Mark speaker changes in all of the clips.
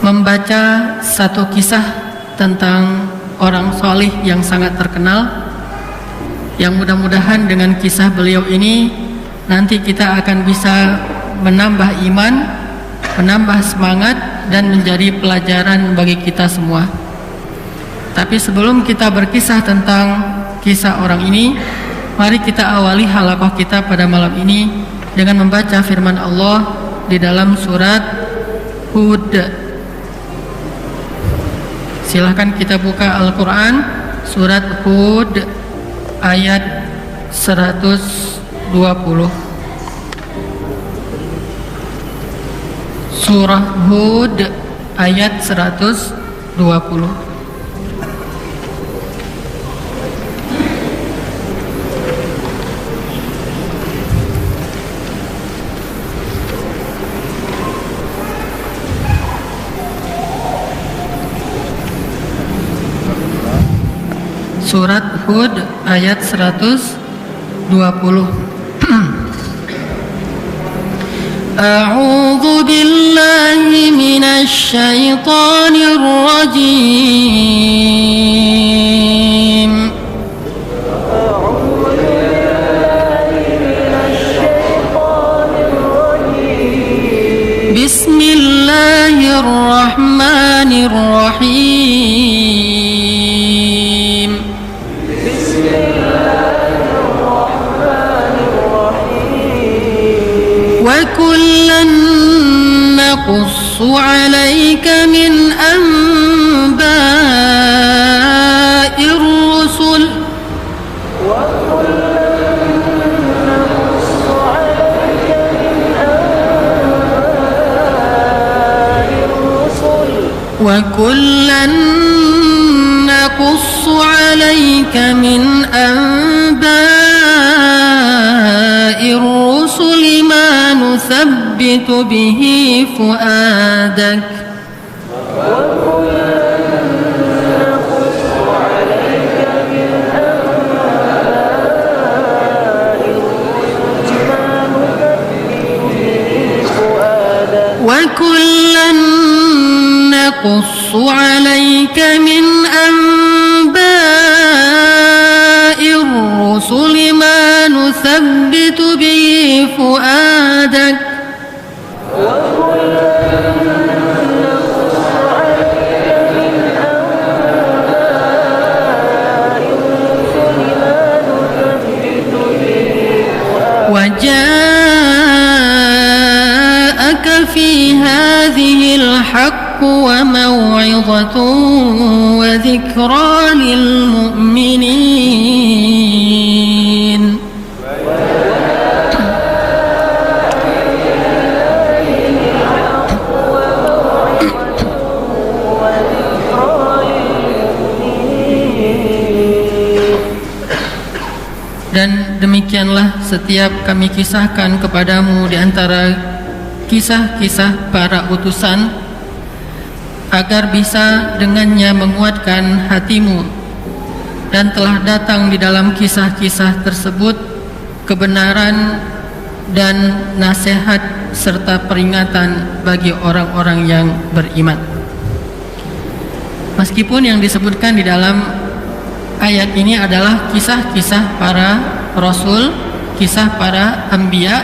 Speaker 1: membaca satu kisah tentang orang solih yang sangat terkenal, yang mudah-mudahan dengan kisah beliau ini nanti kita akan bisa menambah iman, menambah semangat, dan menjadi pelajaran bagi kita semua. Tapi sebelum kita berkisah tentang kisah orang ini, mari kita awali halaqah kita pada malam ini dengan membaca firman Allah di dalam surat Hud. Silahkan kita buka Al-Quran, surat Hud ayat 120. Surah Hud ayat 120. Surat Hud ayat 120. A'udzu billahi minasy syaithanir rajim. Bismillahirrahmanirrahim. وكلا نقص عليك من أنباء الرسل وكلا نقص عليك من أنباء الرسل ما نثبت به فؤادك وكلا نقص عليك من أنباء الرسل ما نثبت به فؤادك وجاءك في هذه الحق وموعظة وذكرى للمؤمنين. Dan demikianlah setiap kami kisahkan kepadamu di antara kisah-kisah para utusan, agar bisa dengannya menguatkan hatimu. Dan telah datang di dalam kisah-kisah tersebut kebenaran dan nasihat serta peringatan bagi orang-orang yang beriman. Meskipun yang disebutkan di dalam ayat ini adalah kisah-kisah para rasul, kisah para anbiya,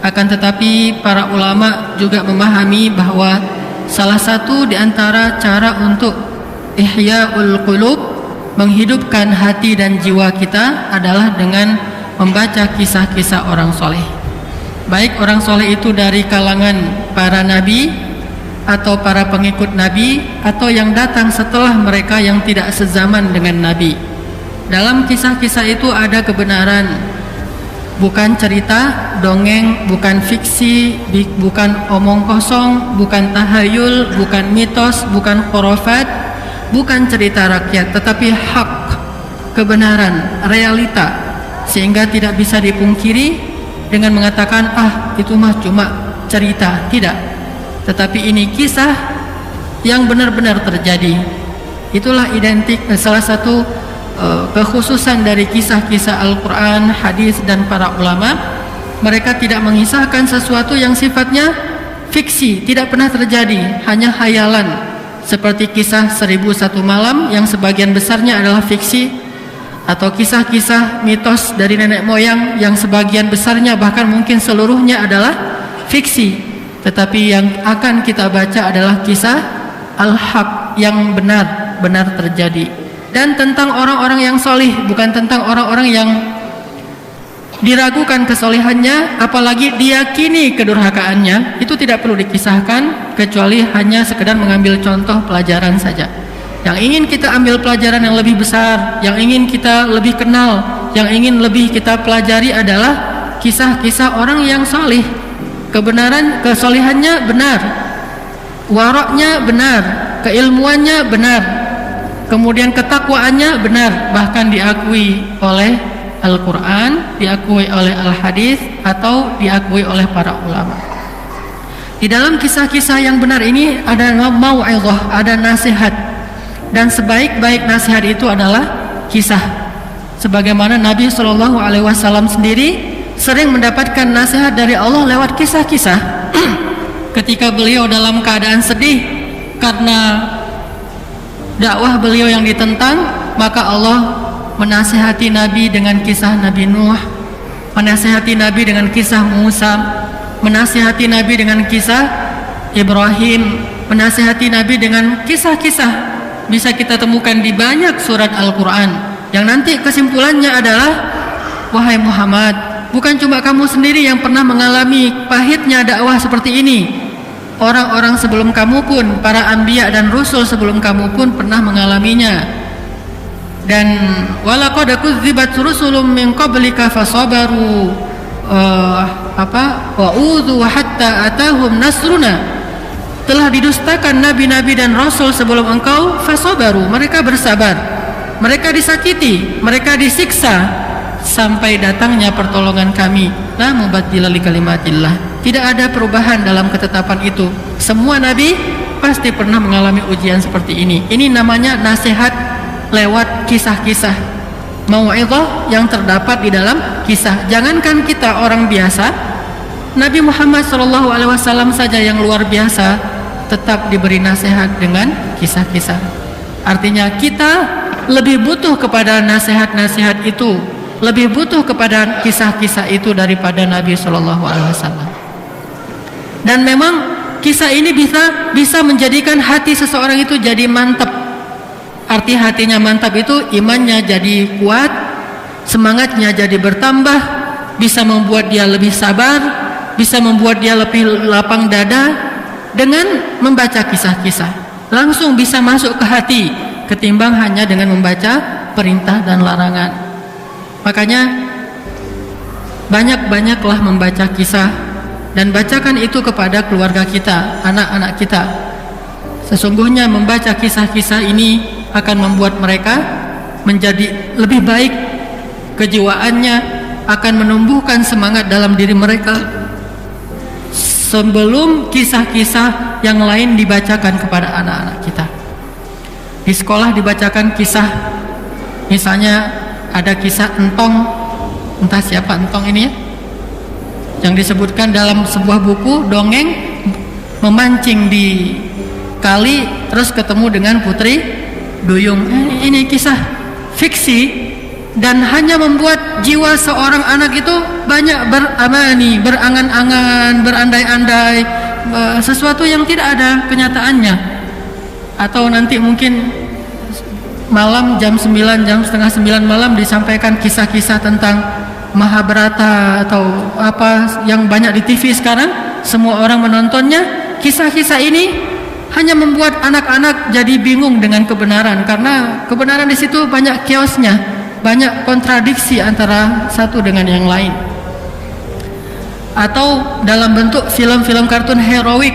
Speaker 1: akan tetapi para ulama juga memahami bahwa salah satu di antara cara untuk ihya'ul qulub, menghidupkan hati dan jiwa kita, adalah dengan membaca kisah-kisah orang soleh. Baik orang soleh itu dari kalangan para nabi atau para pengikut nabi, atau yang datang setelah mereka yang tidak sezaman dengan nabi. Dalam kisah-kisah itu ada kebenaran, bukan cerita, dongeng, bukan fiksi, bukan omong kosong, bukan tahayul, bukan mitos, bukan khurafat, bukan cerita rakyat, tetapi hak, kebenaran, realita, sehingga tidak bisa dipungkiri dengan mengatakan, ah itu mah cuma cerita. Tidak, tetapi ini kisah yang benar-benar terjadi. Itulah identik salah satu kekhususan dari kisah-kisah Al-Quran, hadis, dan para ulama. Mereka tidak mengisahkan sesuatu yang sifatnya fiksi, tidak pernah terjadi, hanya hayalan. Seperti kisah 1001 malam yang sebagian besarnya adalah fiksi, atau kisah-kisah mitos dari nenek moyang yang sebagian besarnya bahkan mungkin seluruhnya adalah fiksi. Tetapi yang akan kita baca adalah kisah al-haq yang benar-benar terjadi, dan tentang orang-orang yang solih, bukan tentang orang-orang yang diragukan kesolehannya, apalagi diyakini kedurhakaannya. Itu tidak perlu dikisahkan, kecuali hanya sekedar mengambil contoh pelajaran saja. Yang ingin kita ambil pelajaran yang lebih besar, yang ingin kita lebih kenal, yang ingin lebih kita pelajari adalah kisah-kisah orang yang solih. Kebenaran, kesolehannya benar, waraknya benar, keilmuannya benar, kemudian ketakwaannya benar, bahkan diakui oleh Al-Quran, diakui oleh Al-Hadis, atau diakui oleh para ulama. Di dalam kisah-kisah yang benar ini ada mau'izah, ada nasihat, dan sebaik-baik nasihat itu adalah kisah. Sebagaimana Nabi SAW sendiri sering mendapatkan nasihat dari Allah lewat kisah-kisah. Ketika beliau dalam keadaan sedih karena dakwah beliau yang ditentang, maka Allah menasihati Nabi dengan kisah Nabi Nuh, menasihati Nabi dengan kisah Musa, menasihati Nabi dengan kisah Ibrahim, menasihati Nabi dengan kisah-kisah. Bisa kita temukan di banyak surat Al-Quran, yang nanti kesimpulannya adalah, wahai Muhammad, bukan cuma kamu sendiri yang pernah mengalami pahitnya dakwah seperti ini. Orang-orang sebelum kamu pun, para anbiya dan rasul sebelum kamu pun pernah mengalaminya. Dan walaqad kudzibat rusulun min qablika fasabaru wa udhu hatta atahum nasruna. Telah didustakan nabi-nabi dan rasul sebelum engkau, fasabaru, mereka bersabar, mereka disakiti, mereka disiksa sampai datangnya pertolongan kami. La mubaddila li kalimatillah. Tidak ada perubahan dalam ketetapan itu. Semua nabi pasti pernah mengalami ujian seperti ini. Ini namanya nasihat lewat kisah-kisah, mau'izah yang terdapat di dalam kisah. Jangankan kita orang biasa, Nabi Muhammad SAW saja yang luar biasa tetap diberi nasihat dengan kisah-kisah. Artinya kita lebih butuh kepada nasihat-nasihat itu, lebih butuh kepada kisah-kisah itu daripada Nabi SAW. Dan memang kisah ini bisa menjadikan hati seseorang itu jadi mantap. Arti hatinya mantap itu imannya jadi kuat, semangatnya jadi bertambah, bisa membuat dia lebih sabar, bisa membuat dia lebih lapang dada dengan membaca kisah-kisah. Langsung bisa masuk ke hati ketimbang hanya dengan membaca perintah dan larangan. Makanya banyak-banyaklah membaca kisah, dan bacakan itu kepada keluarga kita, anak-anak kita. Sesungguhnya membaca kisah-kisah ini akan membuat mereka menjadi lebih baik kejiwaannya, akan menumbuhkan semangat dalam diri mereka sebelum kisah-kisah yang lain dibacakan kepada anak-anak kita. Di sekolah dibacakan kisah, misalnya ada kisah Entong, entah siapa Entong ini ya, yang disebutkan dalam sebuah buku dongeng, memancing di kali terus ketemu dengan putri duyung. Ini kisah fiksi, dan hanya membuat jiwa seorang anak itu banyak beramani, berangan-angan, berandai-andai sesuatu yang tidak ada kenyataannya. Atau nanti mungkin malam jam 9, jam setengah 9 malam disampaikan kisah-kisah tentang Mahabharata atau apa yang banyak di TV sekarang, semua orang menontonnya. Kisah-kisah ini hanya membuat anak-anak jadi bingung dengan kebenaran, karena kebenaran di situ banyak chaosnya, banyak kontradiksi antara satu dengan yang lain. Atau dalam bentuk film-film kartun heroik,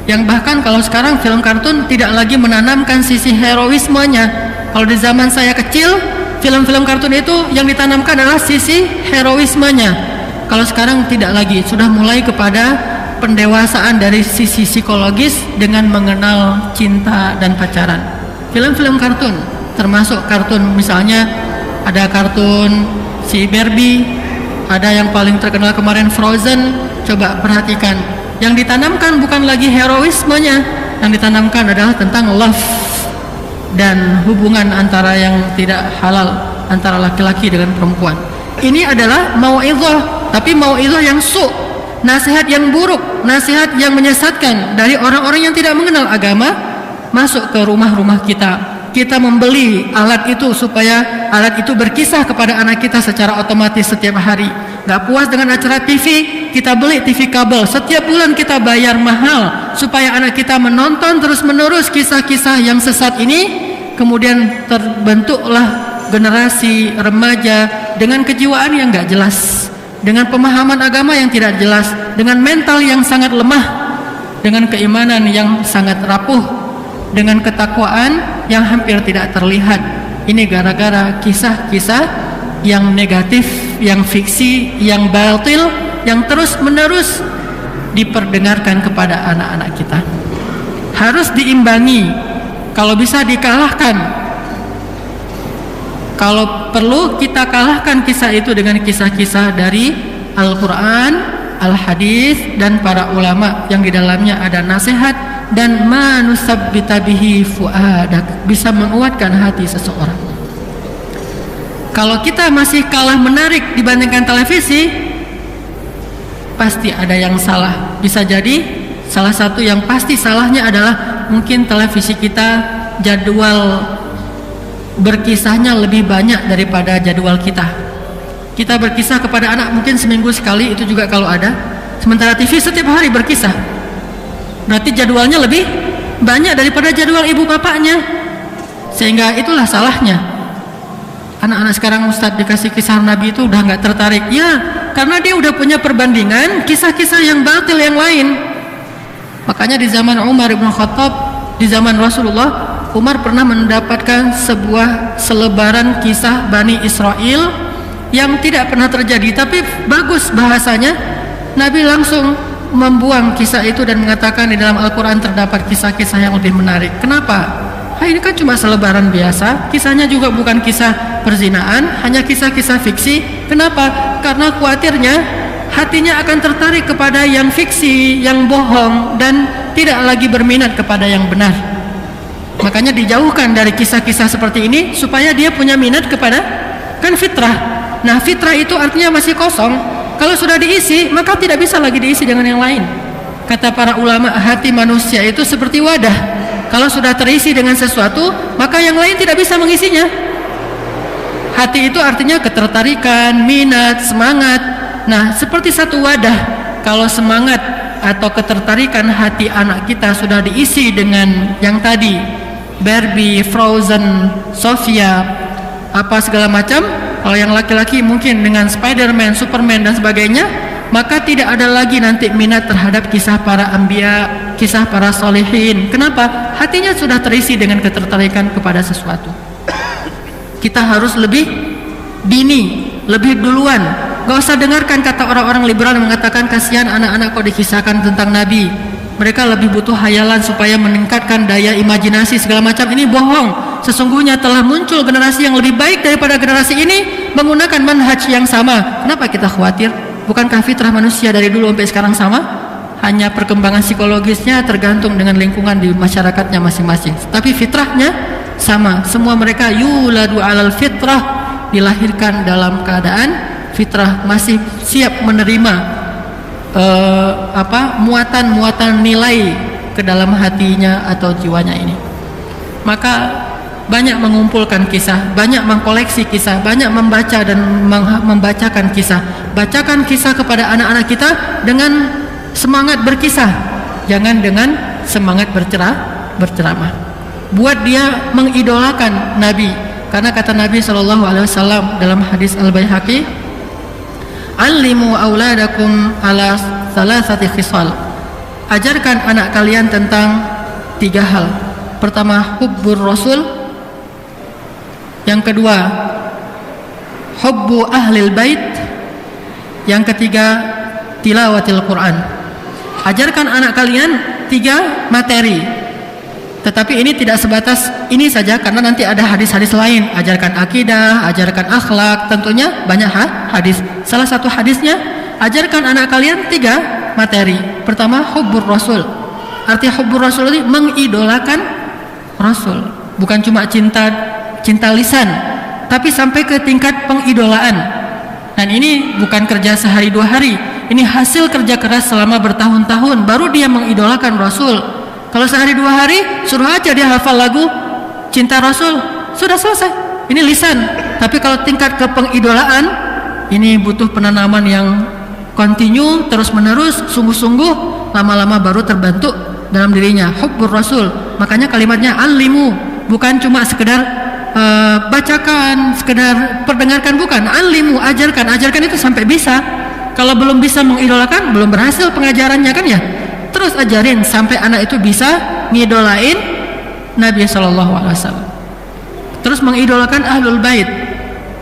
Speaker 1: yang bahkan kalau sekarang film kartun tidak lagi menanamkan sisi heroismenya. Kalau di zaman saya kecil, film-film kartun itu yang ditanamkan adalah sisi heroismenya. Kalau sekarang tidak lagi, sudah mulai kepada pendewasaan dari sisi psikologis dengan mengenal cinta dan pacaran. Film-film kartun, termasuk kartun misalnya ada kartun si Barbie, ada yang paling terkenal kemarin Frozen. Coba perhatikan Yang ditanamkan bukan lagi heroismenya, yang ditanamkan adalah tentang love dan hubungan antara yang tidak halal antara laki-laki dengan perempuan. Ini adalah mau'izah, tapi mau'izah yang nasihat yang buruk, nasihat yang menyesatkan dari orang-orang yang tidak mengenal agama masuk ke rumah-rumah kita. Kita membeli alat itu supaya alat itu berkisah kepada anak kita secara otomatis setiap hari. Gak puas dengan acara TV, kita beli TV kabel. Setiap bulan kita bayar mahal supaya anak kita menonton terus-menerus kisah-kisah yang sesat ini. Kemudian terbentuklah generasi remaja dengan kejiwaan yang gak jelas, dengan pemahaman agama yang tidak jelas, dengan mental yang sangat lemah, dengan keimanan yang sangat rapuh, dengan ketakwaan yang hampir tidak terlihat. Ini gara-gara kisah-kisah yang negatif, yang fiksi, yang batil, yang terus-menerus diperdengarkan kepada anak-anak kita. Harus diimbangi, kalau bisa dikalahkan. Kalau perlu kita kalahkan kisah itu dengan kisah-kisah dari Al-Quran, Al-Hadis, dan para ulama yang di dalamnya ada nasihat dan manusabbita bihi fuadak, bisa menguatkan hati seseorang. Kalau kita masih kalah menarik dibandingkan televisi, pasti ada yang salah. Bisa jadi salah satu yang pasti salahnya adalah mungkin televisi kita jadwal berkisahnya lebih banyak daripada jadwal kita. Kita berkisah kepada anak mungkin seminggu sekali, itu juga kalau ada. Sementara TV setiap hari berkisah, berarti jadwalnya lebih banyak daripada jadwal ibu bapaknya. Sehingga itulah salahnya. Anak-anak sekarang Ustadz dikasih kisah Nabi itu udah gak tertarik. Ya, karena dia udah punya perbandingan kisah-kisah yang batil yang lain. Makanya di zaman Umar ibn Khattab, di zaman Rasulullah, Umar pernah mendapatkan sebuah selebaran kisah Bani Israel yang tidak pernah terjadi, tapi bagus bahasanya. Nabi langsung membuang kisah itu dan mengatakan di dalam Al-Quran terdapat kisah-kisah yang lebih menarik. Kenapa? Ini kan cuma selebaran biasa, kisahnya juga bukan kisah perzinaan, hanya kisah-kisah fiksi. Kenapa? Karena khawatirnya hatinya akan tertarik kepada yang fiksi, yang bohong, dan tidak lagi berminat kepada yang benar. Makanya dijauhkan dari kisah-kisah seperti ini supaya dia punya minat kepada kan fitrah. Nah, fitrah itu artinya masih kosong. Kalau sudah diisi, maka tidak bisa lagi diisi dengan yang lain. Kata para ulama, hati manusia itu seperti wadah. Kalau sudah terisi dengan sesuatu, maka yang lain tidak bisa mengisinya. Hati itu artinya ketertarikan, minat, semangat. Nah, seperti satu wadah. Kalau semangat atau ketertarikan hati anak kita sudah diisi dengan yang tadi, Barbie, Frozen, Sofia, apa segala macam. Kalau yang laki-laki mungkin dengan Spider-Man, Superman dan sebagainya, maka tidak ada lagi nanti minat terhadap kisah para anbiya, kisah para solehin. Kenapa? Hatinya sudah terisi dengan ketertarikan kepada sesuatu. Kita harus lebih dini, lebih duluan. Gak usah dengarkan kata orang-orang liberal yang mengatakan kasihan anak-anak kok dikisahkan tentang Nabi. Mereka lebih butuh hayalan supaya meningkatkan daya imajinasi segala macam. Ini bohong. Sesungguhnya telah muncul generasi yang lebih baik daripada generasi ini menggunakan manhaj yang sama. Kenapa kita khawatir? Bukankah fitrah manusia dari dulu sampai sekarang sama? Hanya perkembangan psikologisnya tergantung dengan lingkungan di masyarakatnya masing-masing. Tapi fitrahnya sama. Semua mereka yuladu alal fitrah, dilahirkan dalam keadaan fitrah, masih siap menerima muatan-muatan nilai ke dalam hatinya atau jiwanya ini. Maka banyak mengumpulkan kisah, banyak mengkoleksi kisah, banyak membaca dan membacakan kisah. Bacakan kisah kepada anak-anak kita dengan semangat berkisah, jangan dengan semangat berceramah. Buat dia mengidolakan Nabi, karena kata Nabi SAW dalam hadis Al-Baihaqi, "Allimu auladakum ala salasati khisal." Ajarkan anak kalian tentang 3 hal. Pertama, hubbur Rasul. Yang kedua, hubbu ahlil bait. Yang ketiga, tilawatil Quran. Ajarkan anak kalian 3 materi. Tetapi ini tidak sebatas ini saja, karena nanti ada hadis-hadis lain. Ajarkan akidah, ajarkan akhlak, tentunya banyak hadis. Salah satu hadisnya, ajarkan anak kalian 3 materi. Pertama, hubbur rasul. Arti hubbur rasul ini mengidolakan rasul. Bukan cuma cinta lisan, tapi sampai ke tingkat pengidolaan. Dan ini bukan kerja sehari dua hari. Ini hasil kerja keras selama bertahun-tahun, baru dia mengidolakan rasul. Kalau sehari dua hari, suruh aja dia hafal lagu cinta rasul, sudah selesai. Ini lisan. Tapi kalau tingkat ke pengidolaan, ini butuh penanaman yang kontinu, terus menerus, sungguh-sungguh, lama-lama baru terbentuk dalam dirinya hubbur rasul. Makanya kalimatnya alimu, bukan cuma sekedar bacakan, sekedar perdengarkan, bukan. Alimu, ajarkan itu sampai bisa. Kalau belum bisa mengidolakan, belum berhasil pengajarannya kan ya. Terus ajarin sampai anak itu bisa ngidolain Nabi SAW. Terus mengidolakan ahlul bait.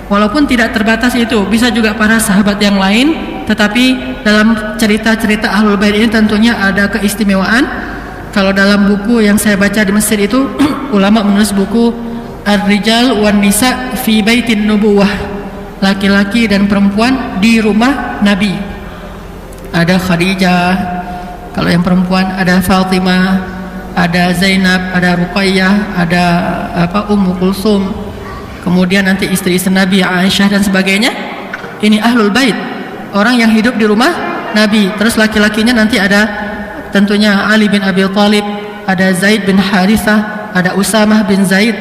Speaker 1: Walaupun tidak terbatas itu, bisa juga para sahabat yang lain. Tetapi dalam cerita-cerita ahlul bait ini tentunya ada keistimewaan. Kalau dalam buku yang saya baca di Mesir itu, ulama menulis buku Ar-Rijal wan Nisa fi Baitin Nubuwah, laki-laki dan perempuan di rumah Nabi. Ada Khadijah, kalau yang perempuan ada Fatimah, ada Zainab, ada Ruqayyah, ada Ummu Kulsum, kemudian nanti istri-istri Nabi, Aisyah dan sebagainya. Ini ahlul bait, orang yang hidup di rumah Nabi. Terus laki-lakinya nanti ada tentunya Ali bin Abi Thalib, ada Zaid bin Harithah, ada Usamah bin Zaid,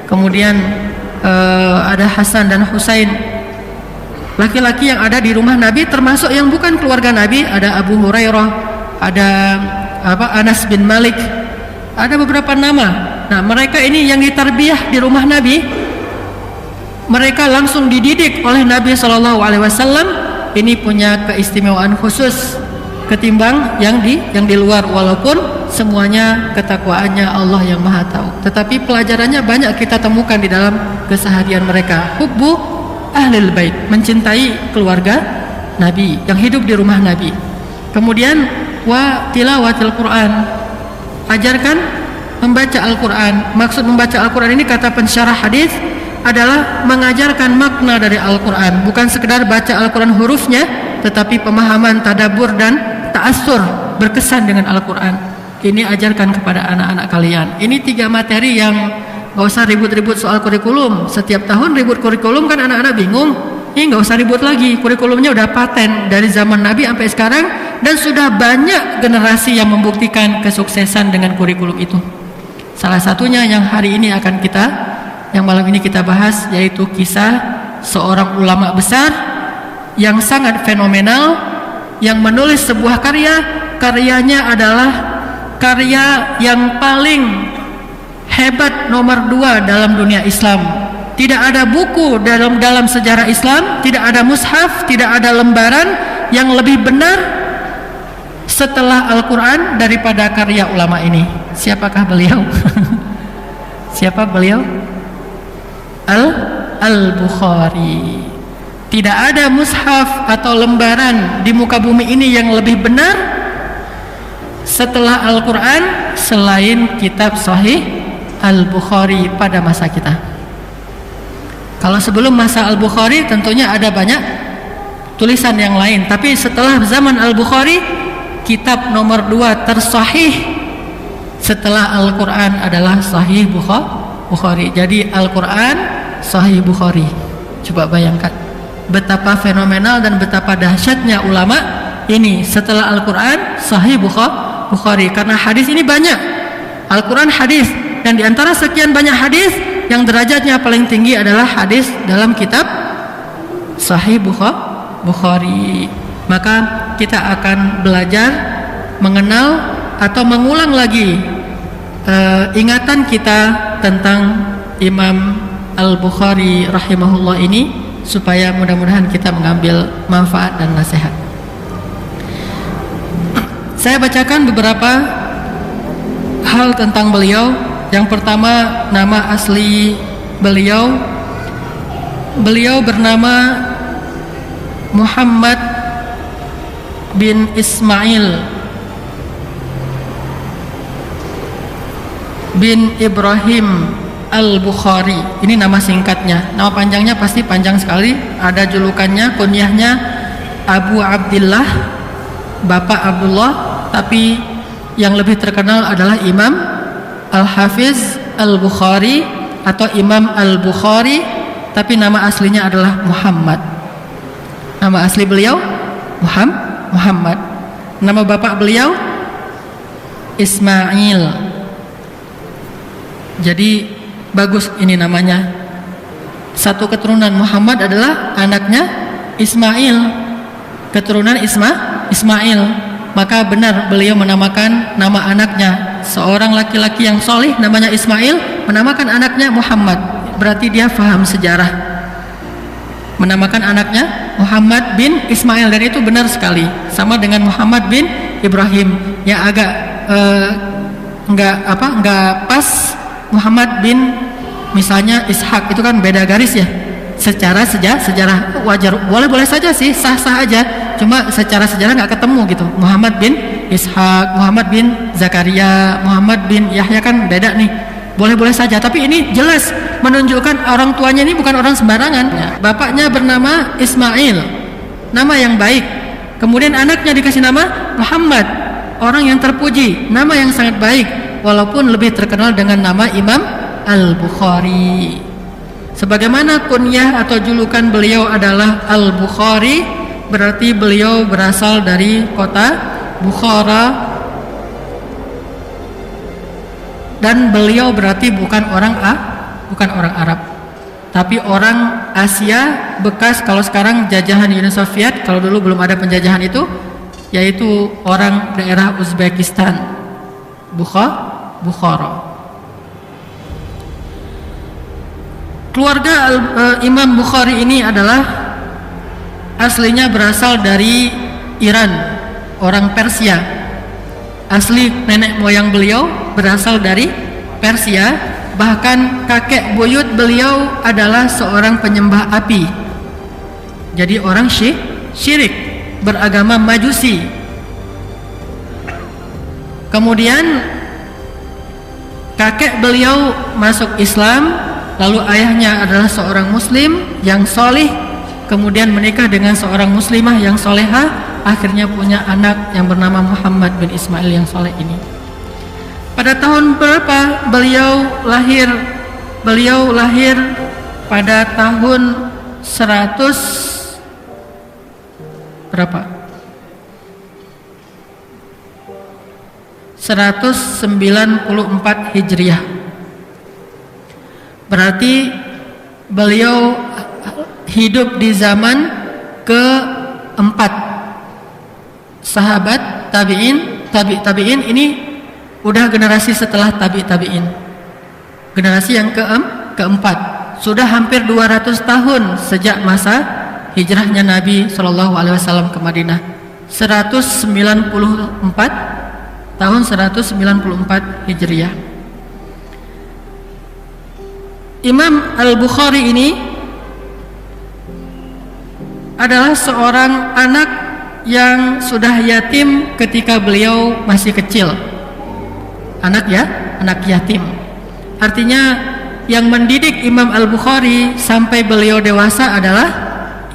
Speaker 1: kemudian ada Hasan dan Husain. Laki-laki yang ada di rumah Nabi, termasuk yang bukan keluarga Nabi, ada Abu Hurairah, ada Anas bin Malik, ada beberapa nama. Nah, mereka ini yang ditarbiyah di rumah Nabi, mereka langsung dididik oleh Nabi SAW. Ini punya keistimewaan khusus ketimbang yang di luar, walaupun semuanya ketakwaannya Allah yang Maha Tahu. Tetapi pelajarannya banyak kita temukan di dalam keseharian mereka. Hubbu ahlil bait, mencintai keluarga Nabi yang hidup di rumah Nabi. Kemudian wa tilawatil Quran, ajarkan membaca Al-Quran. Maksud membaca Al-Quran ini kata pensyarah hadis adalah mengajarkan makna dari Al-Quran, bukan sekedar baca Al-Quran hurufnya, tetapi pemahaman, tadabbur dan ta'assur, berkesan dengan Al-Quran. Ini ajarkan kepada anak-anak kalian. Ini 3 materi yang gak usah ribut-ribut soal kurikulum. Setiap tahun ribut kurikulum kan anak-anak bingung. Ini gak usah ribut lagi, kurikulumnya udah paten dari zaman Nabi sampai sekarang, dan sudah banyak generasi yang membuktikan kesuksesan dengan kurikulum itu. Salah satunya yang hari ini akan yang malam ini kita bahas, yaitu kisah seorang ulama besar yang sangat fenomenal, yang menulis sebuah karyanya adalah karya yang paling hebat nomor 2 dalam dunia Islam. Tidak ada buku dalam sejarah Islam, tidak ada mushaf, tidak ada lembaran yang lebih benar setelah Al-Quran daripada karya ulama ini. Siapakah beliau? Siapa beliau? Al-Bukhari. Tidak ada mushaf atau lembaran di muka bumi ini yang lebih benar setelah Al-Quran selain kitab Sahih Al-Bukhari pada masa kita. Kalau sebelum masa Al-Bukhari tentunya ada banyak tulisan yang lain, tapi setelah zaman Al-Bukhari, kitab nomor 2 tersahih setelah Al-Quran adalah Sahih Bukhari. Jadi Al-Quran, Sahih Bukhari. Coba bayangkan betapa fenomenal dan betapa dahsyatnya ulama ini. Setelah Al-Quran, Sahih Bukhari. Karena hadis ini banyak, Al-Quran hadis, dan diantara sekian banyak hadis, yang derajatnya paling tinggi adalah hadis dalam kitab Sahih Bukhari. Maka kita akan belajar mengenal atau mengulang lagi ingatan kita tentang Imam Al-Bukhari rahimahullah ini, supaya mudah-mudahan kita mengambil manfaat dan nasihat. Saya bacakan beberapa hal tentang beliau. Yang pertama, nama asli beliau bernama Muhammad bin Ismail bin Ibrahim Al-Bukhari. Ini nama singkatnya. Nama panjangnya pasti panjang sekali. Ada julukannya, kunyahnya Abu Abdillah Bapak Abdullah, tapi yang lebih terkenal adalah Imam Al-Hafiz Al-Bukhari atau Imam Al-Bukhari, tapi nama aslinya adalah Muhammad. Nama asli beliau Muhammad. Nama bapak beliau Ismail. Jadi bagus ini namanya. Satu keturunan Muhammad adalah anaknya Ismail, keturunan Ismail. Maka benar beliau menamakan nama anaknya, seorang laki-laki yang solih namanya Ismail, menamakan anaknya Muhammad. Berarti dia faham sejarah, menamakan anaknya Muhammad bin Ismail, dan itu benar sekali. Sama dengan Muhammad bin Ibrahim, yang agak nggak pas Muhammad bin misalnya Ishak, itu kan beda garis ya. Secara sejarah wajar, boleh saja sih, sah-sah aja, cuma secara sejarah nggak ketemu gitu. Muhammad bin Ishak, Muhammad bin Zakaria, Muhammad bin Yahya kan beda nih. Boleh saja, tapi ini jelas menunjukkan orang tuanya ini bukan orang sembarangan. Bapaknya bernama Ismail, nama yang baik. Kemudian anaknya dikasih nama Muhammad, orang yang terpuji, nama yang sangat baik, walaupun lebih terkenal dengan nama Imam Al-Bukhari. Sebagaimana kunyah atau julukan beliau adalah Al-Bukhari, berarti beliau berasal dari kota Bukhara, dan beliau berarti bukan orang Arab, tapi orang Asia bekas, kalau sekarang jajahan Uni Soviet, kalau dulu belum ada penjajahan itu, yaitu orang daerah Uzbekistan, Bukhara. Keluarga Imam Bukhari ini adalah aslinya berasal dari Iran, orang Persia. Asli nenek moyang beliau berasal dari Persia, bahkan kakek buyut beliau adalah seorang penyembah api. Jadi orang syirik, beragama Majusi. Kemudian kakek beliau masuk Islam, lalu ayahnya adalah seorang muslim yang solih, kemudian menikah dengan seorang muslimah yang soleha, akhirnya punya anak yang bernama Muhammad bin Ismail yang soleh ini. Pada tahun berapa beliau lahir? Beliau lahir pada tahun 100 berapa? 194 Hijriah. Berarti beliau hidup di zaman keempat sahabat tabi'in. Ini udah generasi setelah tabi'in, generasi yang keempat. Sudah hampir 200 tahun sejak masa hijrahnya Nabi SAW ke Madinah. 194 Hijriah. Imam Al-Bukhari ini adalah seorang anak yang sudah yatim ketika beliau masih kecil. Anak yatim. Artinya yang mendidik Imam Al-Bukhari sampai beliau dewasa adalah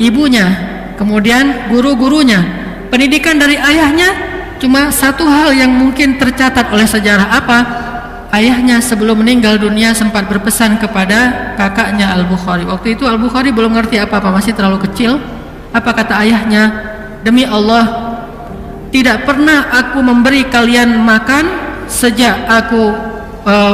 Speaker 1: ibunya, kemudian guru-gurunya. Pendidikan dari ayahnya cuma satu hal yang mungkin tercatat oleh sejarah, apa? Ayahnya sebelum meninggal dunia sempat berpesan kepada kakaknya Al-Bukhari. Waktu itu Al-Bukhari belum ngerti apa-apa, masih terlalu kecil. Apa kata ayahnya? Demi Allah, tidak pernah aku memberi kalian makan sejak aku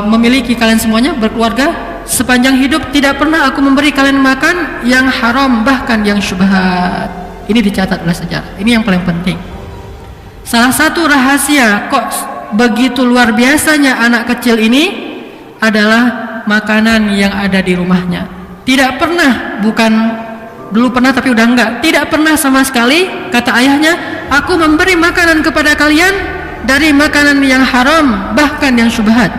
Speaker 1: memiliki kalian semuanya berkeluarga. Sepanjang hidup tidak pernah aku memberi kalian makan yang haram, bahkan yang syubhat. Ini dicatat oleh sejarah. Ini yang paling penting. Salah satu rahasia kok begitu luar biasanya anak kecil ini adalah makanan yang ada di rumahnya. Tidak pernah, bukan dulu pernah tapi udah enggak, tidak pernah sama sekali kata ayahnya, aku memberi makanan kepada kalian dari makanan yang haram, bahkan yang syubhat,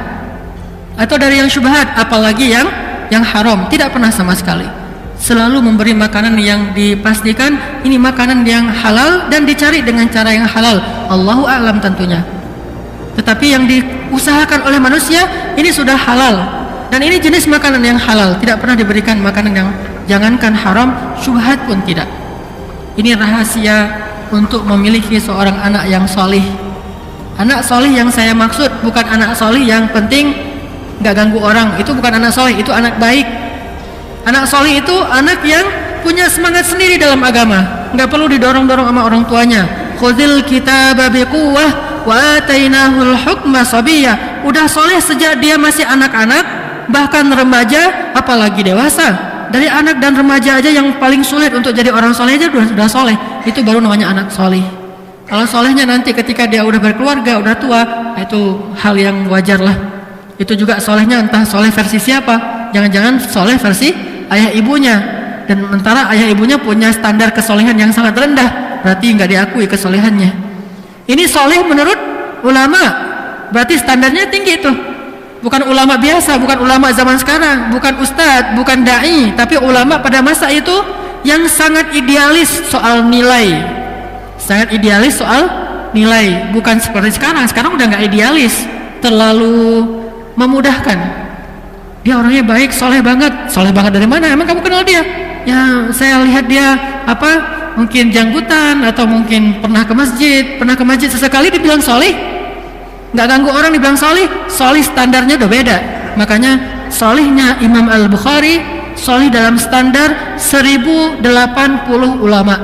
Speaker 1: atau dari yang syubhat apalagi yang haram. Tidak pernah sama sekali. Selalu memberi makanan yang dipastikan ini makanan yang halal dan dicari dengan cara yang halal. Allahu a'lam tentunya. Tetapi yang diusahakan oleh manusia ini sudah halal, dan ini jenis makanan yang halal. Tidak pernah diberikan makanan yang jangankan haram, syubhat pun tidak. Ini rahasia untuk memiliki seorang anak yang solih. Anak solih yang saya maksud bukan anak solih yang penting nggak ganggu orang, itu bukan anak solih, itu anak baik. Anak solih itu anak yang punya semangat sendiri dalam agama, nggak perlu didorong-dorong sama orang tuanya. Khudhil kitaba biquwwah wa atainahul hukma sabiyya. Udah soleh sejak dia masih anak-anak, bahkan remaja, apalagi dewasa. Dari anak dan remaja aja yang paling sulit untuk jadi orang soleh aja sudah soleh, itu baru namanya anak soleh. Kalau solehnya nanti ketika dia udah berkeluarga, udah tua, itu hal yang wajar lah. Itu juga solehnya entah soleh versi siapa, jangan-jangan soleh versi ayah ibunya, dan sementara ayah ibunya punya standar kesolehan yang sangat rendah, berarti nggak diakui kesolehannya. Ini soleh menurut ulama, berarti standarnya tinggi tuh. Bukan ulama biasa, bukan ulama zaman sekarang, bukan ustadz, bukan da'i, tapi ulama pada masa itu yang sangat idealis soal nilai. Sangat idealis soal nilai, bukan seperti sekarang. Sekarang udah nggak idealis, terlalu memudahkan. Dia orangnya baik, soleh banget. Soleh banget dari mana? Emang kamu kenal dia? Ya saya lihat dia mungkin janggutan, atau mungkin pernah ke masjid sesekali dibilang soleh. Nggak ganggu orang dibilang solih. Solih standarnya udah beda. Makanya solihnya Imam Al-Bukhari solih dalam standar 1080 ulama.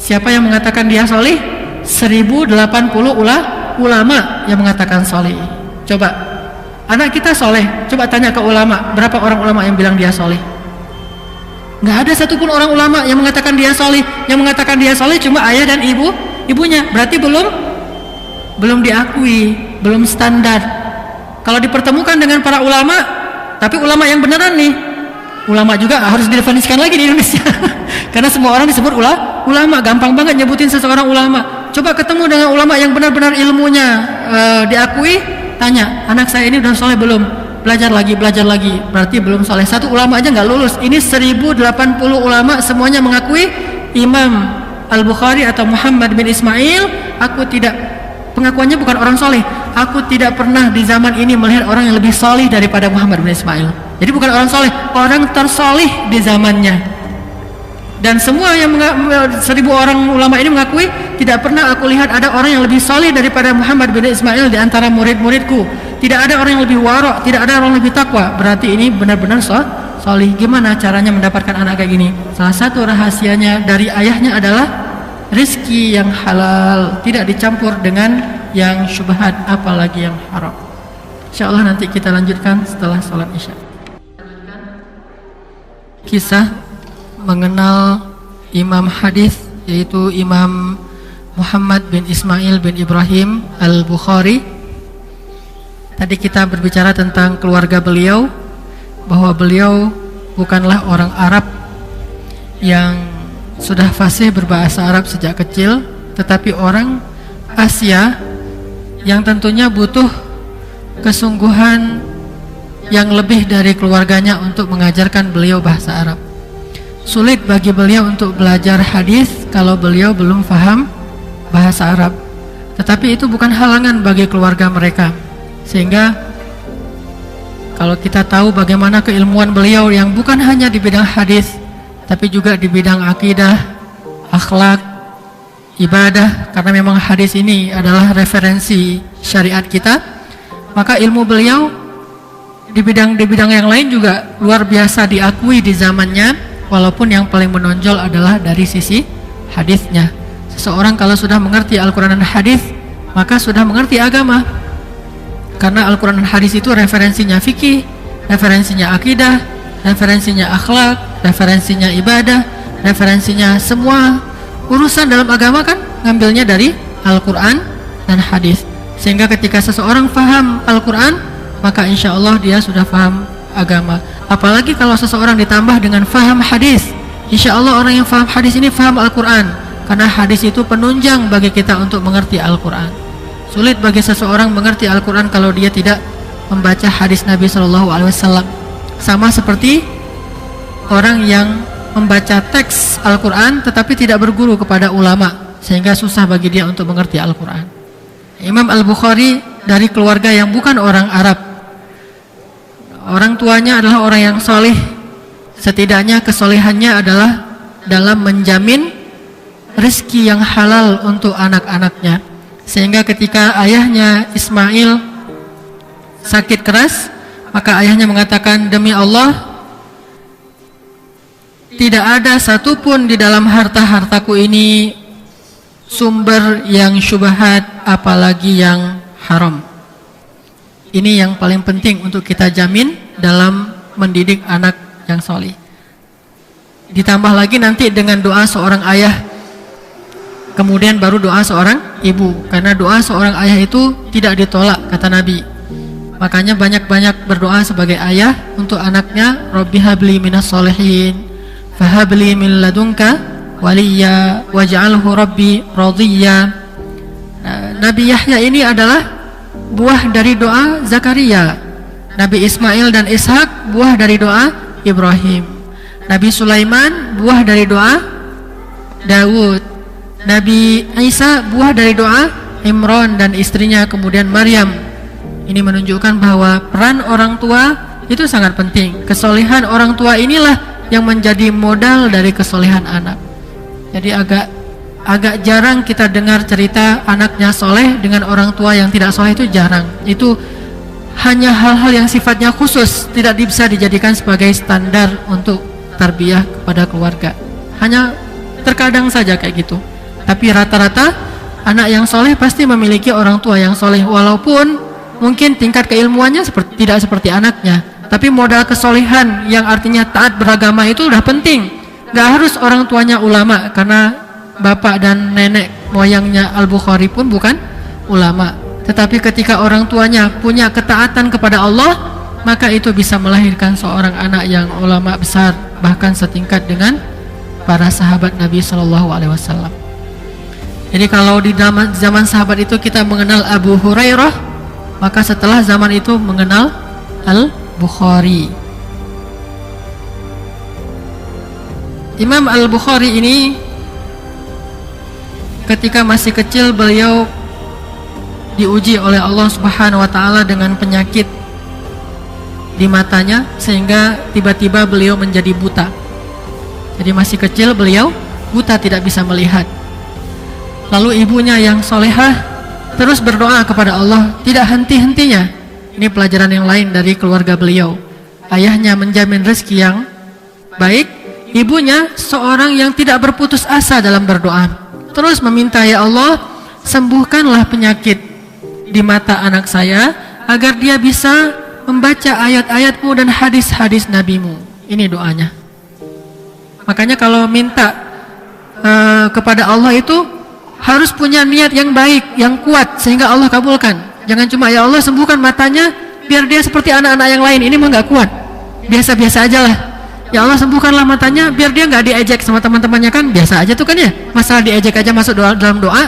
Speaker 1: Siapa yang mengatakan dia solih? 1080 ulama yang mengatakan solih. Coba anak kita soleh, coba tanya ke ulama, berapa orang ulama yang bilang dia solih? Nggak ada satupun orang ulama yang mengatakan dia solih. Yang mengatakan dia solih cuma ayah dan ibunya. Berarti belum diakui, belum standar. Kalau dipertemukan dengan para ulama, tapi ulama yang beneran nih, ulama juga harus didefinisikan lagi di Indonesia. Karena semua orang disebut ulama, gampang banget nyebutin seseorang ulama. Coba ketemu dengan ulama yang benar-benar ilmunya diakui, tanya, anak saya ini udah soleh belum? Belajar lagi, berarti belum soleh. Satu ulama aja nggak lulus. Ini 1080 ulama semuanya mengakui Imam Al-Bukhari atau Muhammad bin Ismail, pengakuannya bukan orang soleh. Aku tidak pernah di zaman ini melihat orang yang lebih soleh daripada Muhammad bin Ismail. Jadi bukan orang soleh, orang tersoleh di zamannya. Dan semua yang 1000 orang ulama ini mengakui, tidak pernah aku lihat ada orang yang lebih soleh daripada Muhammad bin Ismail di antara murid-muridku. Tidak ada orang yang lebih warok, tidak ada orang yang lebih takwa. Berarti ini benar-benar soleh. Gimana caranya mendapatkan anak kayak gini? Salah satu rahasianya dari ayahnya adalah rizki yang halal, tidak dicampur dengan yang syubhat, apalagi yang haram. InsyaAllah nanti kita lanjutkan setelah sholat isya. Kisah mengenal imam hadis, yaitu Imam Muhammad bin Ismail bin Ibrahim Al-Bukhari. Tadi kita berbicara tentang keluarga beliau, bahwa beliau bukanlah orang Arab yang sudah fasih berbahasa Arab sejak kecil, tetapi orang Asia yang tentunya butuh kesungguhan yang lebih dari keluarganya untuk mengajarkan beliau bahasa Arab. Sulit bagi beliau untuk belajar hadis kalau beliau belum paham bahasa Arab. Tetapi itu bukan halangan bagi keluarga mereka. Sehingga kalau kita tahu bagaimana keilmuan beliau yang bukan hanya di bidang hadis, tapi juga di bidang akidah, akhlak, ibadah, karena memang hadis ini adalah referensi syariat kita, maka ilmu beliau di bidang yang lain juga luar biasa diakui di zamannya, walaupun yang paling menonjol adalah dari sisi hadisnya. Seseorang kalau sudah mengerti Al-Quran dan hadis, maka sudah mengerti agama, karena Al-Quran dan hadis itu referensinya fikih, referensinya akidah, referensinya akhlak, referensinya ibadah, referensinya semua urusan dalam agama kan ngambilnya dari Al-Quran dan hadis. Sehingga ketika seseorang paham Al-Quran, maka insya Allah dia sudah paham agama. Apalagi kalau seseorang ditambah dengan paham hadis, insya Allah orang yang paham hadis ini paham Al-Quran, karena hadis itu penunjang bagi kita untuk mengerti Al-Quran. Sulit bagi seseorang mengerti Al-Quran kalau dia tidak membaca hadis Nabi SAW. Sama seperti orang yang membaca teks Al-Quran tetapi tidak berguru kepada ulama, sehingga susah bagi dia untuk mengerti Al-Quran. Imam Al-Bukhari dari keluarga yang bukan orang Arab. Orang tuanya adalah orang yang soleh. Setidaknya kesolehannya adalah dalam menjamin rezeki yang halal untuk anak-anaknya. Sehingga ketika ayahnya Ismail sakit keras, maka ayahnya mengatakan, demi Allah, tidak ada satupun di dalam harta-hartaku ini sumber yang syubhat, apalagi yang haram. Ini yang paling penting untuk kita jamin dalam mendidik anak yang soleh. Ditambah lagi nanti dengan doa seorang ayah, kemudian baru doa seorang ibu. Karena doa seorang ayah itu tidak ditolak, kata Nabi. Makanya banyak-banyak berdoa sebagai ayah untuk anaknya. Rabbi habli minas solehin, fahabli min ladunka waliya, waj'alhu rabbi radiyya. Nabi Yahya ini adalah buah dari doa Zakaria. Nabi Ismail dan Ishak buah dari doa Ibrahim. Nabi Sulaiman buah dari doa Daud. Nabi Isa buah dari doa Imran dan istrinya, kemudian Maryam. Ini menunjukkan bahwa peran orang tua itu sangat penting. Kesolehan orang tua inilah yang menjadi modal dari kesolehan anak. Jadi agak jarang kita dengar cerita anaknya soleh dengan orang tua yang tidak soleh, itu jarang. Itu hanya hal-hal yang sifatnya khusus, tidak bisa dijadikan sebagai standar untuk tarbiyah kepada keluarga. Hanya terkadang saja kayak gitu. Tapi rata-rata anak yang soleh pasti memiliki orang tua yang soleh, walaupun mungkin tingkat keilmuannya tidak seperti anaknya. Tapi modal kesolehan yang artinya taat beragama itu udah penting. Gak harus orang tuanya ulama, karena bapak dan nenek moyangnya Al-Bukhari pun bukan ulama. Tetapi ketika orang tuanya punya ketaatan kepada Allah, maka itu bisa melahirkan seorang anak yang ulama besar, bahkan setingkat dengan para sahabat Nabi SAW. Jadi kalau di zaman sahabat itu kita mengenal Abu Hurairah, maka setelah zaman itu mengenal Al-Bukhari. Imam Al-Bukhari ini ketika masih kecil beliau diuji oleh Allah Subhanahu wa taala dengan penyakit di matanya, sehingga tiba-tiba beliau menjadi buta. Jadi masih kecil beliau buta, tidak bisa melihat. Lalu ibunya yang solehah terus berdoa kepada Allah, tidak henti-hentinya. Ini pelajaran yang lain dari keluarga beliau. Ayahnya menjamin rezeki yang baik, ibunya seorang yang tidak berputus asa dalam berdoa. Terus meminta, ya Allah, sembuhkanlah penyakit di mata anak saya, agar dia bisa membaca ayat-ayatmu dan hadis-hadis nabimu. Ini doanya. Makanya kalau minta kepada Allah itu harus punya niat yang baik, yang kuat, sehingga Allah kabulkan. Jangan cuma, ya Allah sembuhkan matanya biar dia seperti anak-anak yang lain. Ini mah gak kuat, biasa-biasa aja lah. Ya Allah sembuhkanlah matanya biar dia gak diejek sama teman-temannya, kan biasa aja tuh kan ya. Masalah diejek aja masuk dalam doa.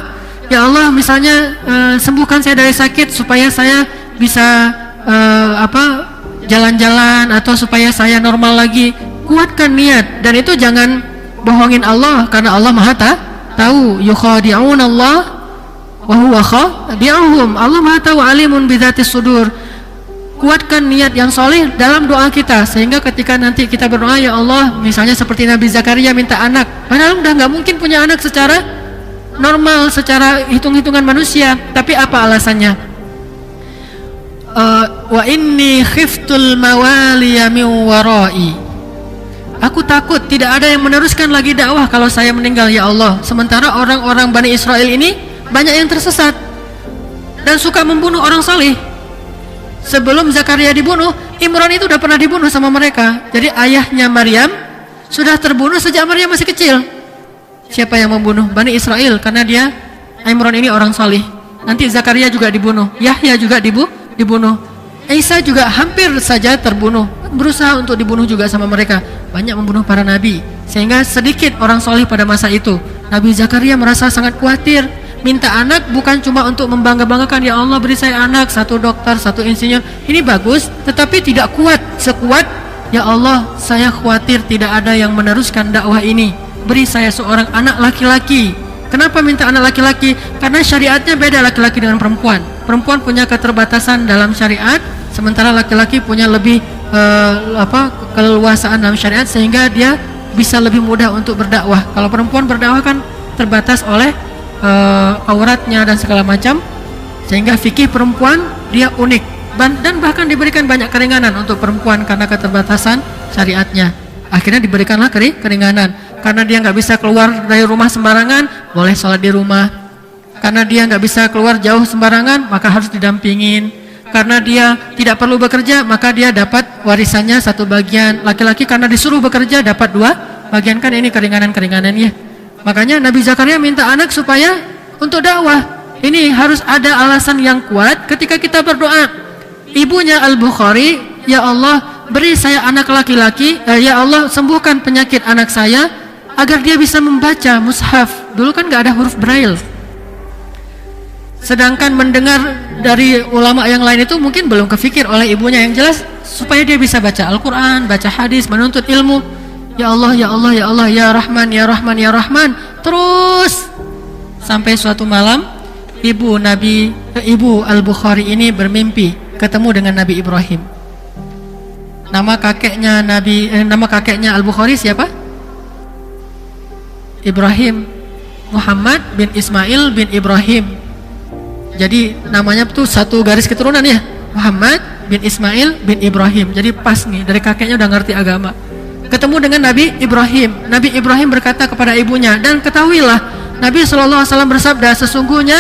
Speaker 1: Ya Allah misalnya sembuhkan saya dari sakit supaya saya bisa jalan-jalan, atau supaya saya normal lagi. Kuatkan niat, dan itu jangan bohongin Allah, karena Allah Maha tahu. Yukhadi'un Allah wa huwa khadi'uhum. Allah Maha tahu, alimun bidzatis sudur. Kuatkan niat yang soleh dalam doa kita, sehingga ketika nanti kita berdoa, ya Allah, misalnya seperti Nabi Zakaria minta anak, padahal udah gak mungkin punya anak secara normal, secara hitung-hitungan manusia. Tapi apa alasannya? Wa inni khiftul mawaliya min warai. Aku takut tidak ada yang meneruskan lagi dakwah kalau saya meninggal, ya Allah. Sementara orang-orang Bani Israel ini banyak yang tersesat dan suka membunuh orang saleh. Sebelum Zakaria dibunuh, Imran itu udah pernah dibunuh sama mereka. Jadi ayahnya Maryam sudah terbunuh sejak Maryam masih kecil. Siapa yang membunuh? Bani Israel, karena dia Imran ini orang saleh. Nanti Zakaria juga dibunuh, Yahya juga dibunuh. Isa juga hampir saja terbunuh, berusaha untuk dibunuh juga sama mereka. Banyak membunuh para nabi, sehingga sedikit orang soleh pada masa itu. Nabi Zakaria merasa sangat khawatir, minta anak bukan cuma untuk membangga-banggakan, ya Allah beri saya anak, satu dokter, satu insinyur. Ini bagus, tetapi tidak kuat sekuat, ya Allah saya khawatir tidak ada yang meneruskan dakwah ini, beri saya seorang anak laki-laki. Kenapa minta anak laki-laki? Karena syariatnya beda laki-laki dengan perempuan. Perempuan punya keterbatasan dalam syariat, sementara laki-laki punya lebih keleluasaan dalam syariat, sehingga dia bisa lebih mudah untuk berdakwah. Kalau perempuan berdakwah kan terbatas oleh auratnya dan segala macam, sehingga fikih perempuan dia unik dan bahkan diberikan banyak keringanan untuk perempuan karena keterbatasan syariatnya. Akhirnya diberikanlah keringanan. Karena dia nggak bisa keluar dari rumah sembarangan, boleh sholat di rumah. Karena dia nggak bisa keluar jauh sembarangan, maka harus didampingin. Karena dia tidak perlu bekerja, maka dia dapat warisannya 1 bagian. Laki-laki karena disuruh bekerja dapat 2 bagian. Kan ini keringanan-keringanannya. Makanya Nabi Zakaria minta anak supaya untuk dakwah. Ini harus ada alasan yang kuat ketika kita berdoa. Ibunya Al-Bukhari, ya Allah beri saya anak laki-laki, ya Allah sembuhkan penyakit anak saya agar dia bisa membaca mushaf. Dulu kan nggak ada huruf braille. Sedangkan mendengar dari ulama yang lain itu mungkin belum kepikir oleh ibunya. Yang jelas supaya dia bisa baca Al-Quran, baca hadis, menuntut ilmu. Ya Allah, ya Allah, ya Allah, ya Rahman, ya Rahman, ya Rahman. Terus sampai suatu malam ibu Al-Bukhari ini bermimpi ketemu dengan Nabi Ibrahim. Nama kakeknya Al-Bukhari siapa? Ibrahim. Muhammad bin Ismail bin Ibrahim. Jadi namanya tuh satu garis keturunan ya, Muhammad bin Ismail bin Ibrahim. Jadi pas nih, dari kakeknya udah ngerti agama. Ketemu dengan Nabi Ibrahim. Nabi Ibrahim berkata kepada ibunya, dan ketahuilah Nabi SAW bersabda, sesungguhnya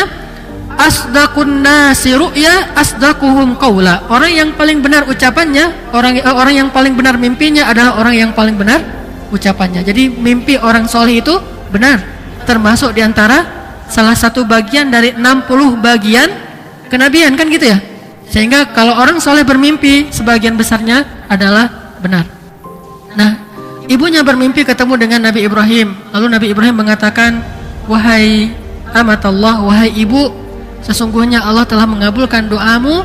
Speaker 1: asdaqun nasi ru'ya asdaquhum qawla. Orang yang paling benar ucapannya, orang yang paling benar mimpinya adalah orang yang paling benar ucapannya. Jadi mimpi orang soleh itu benar, termasuk diantara salah satu bagian dari 60 bagian kenabian, kan gitu ya. Sehingga kalau orang soleh bermimpi, sebagian besarnya adalah benar. Nah, ibunya bermimpi ketemu dengan Nabi Ibrahim. Lalu Nabi Ibrahim mengatakan, wahai amatallah, wahai ibu, sesungguhnya Allah telah mengabulkan doamu.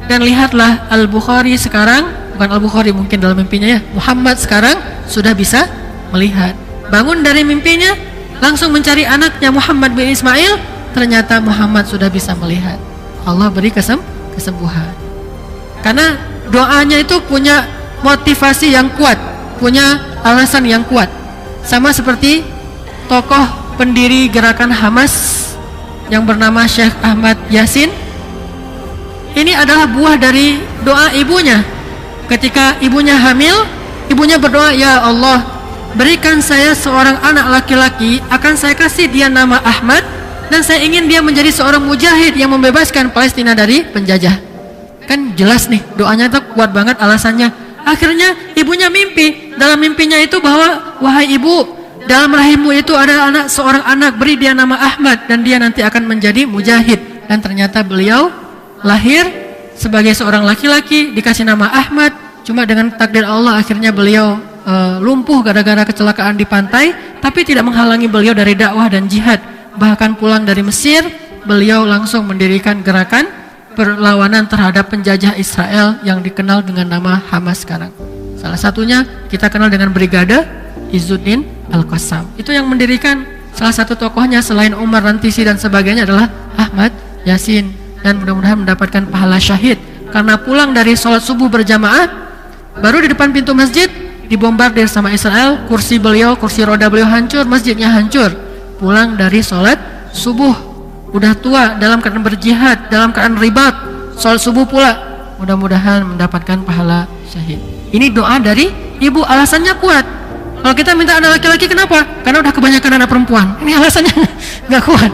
Speaker 1: Dan lihatlah Al-Bukhari sekarang, bukan Al-Bukhari mungkin dalam mimpinya ya, Muhammad sekarang sudah bisa melihat. Bangun dari mimpinya, langsung mencari anaknya Muhammad bin Ismail. Ternyata Muhammad sudah bisa melihat. Allah beri kesembuhan. Karena doanya itu punya motivasi yang kuat, punya alasan yang kuat. Sama seperti tokoh pendiri gerakan Hamas yang bernama Syekh Ahmad Yasin. Ini adalah buah dari doa ibunya. Ketika ibunya hamil, ibunya berdoa, ya Allah, berikan saya seorang anak laki-laki, akan saya kasih dia nama Ahmad, dan saya ingin dia menjadi seorang mujahid yang membebaskan Palestina dari penjajah. Kan jelas nih, doanya itu kuat banget alasannya. Akhirnya ibunya mimpi. Dalam mimpinya itu bahwa, wahai ibu, dalam rahimmu itu ada seorang anak, beri dia nama Ahmad, dan dia nanti akan menjadi mujahid. Dan ternyata beliau lahir sebagai seorang laki-laki, dikasih nama Ahmad. Cuma dengan takdir Allah akhirnya beliau lumpuh gara-gara kecelakaan di pantai, tapi tidak menghalangi beliau dari dakwah dan jihad. Bahkan pulang dari Mesir, beliau langsung mendirikan gerakan perlawanan terhadap penjajah Israel yang dikenal dengan nama Hamas sekarang. Salah satunya kita kenal dengan Brigade Izzuddin Al-Qassam. Itu yang mendirikan. Salah satu tokohnya selain Umar Rantisi dan sebagainya adalah Ahmad Yasin. Dan mudah-mudahan mendapatkan pahala syahid. Karena pulang dari sholat subuh berjamaah, baru di depan pintu masjid dibombardir sama Israel. Kursi roda beliau hancur, masjidnya hancur. Pulang dari sholat subuh, udah tua, dalam keadaan berjihad, dalam keadaan ribat, sholat subuh pula. Mudah-mudahan mendapatkan pahala syahid. Ini doa dari ibu, alasannya kuat. Kalau kita minta anak laki-laki, kenapa? Karena udah kebanyakan anak perempuan. Ini alasannya nggak kuat.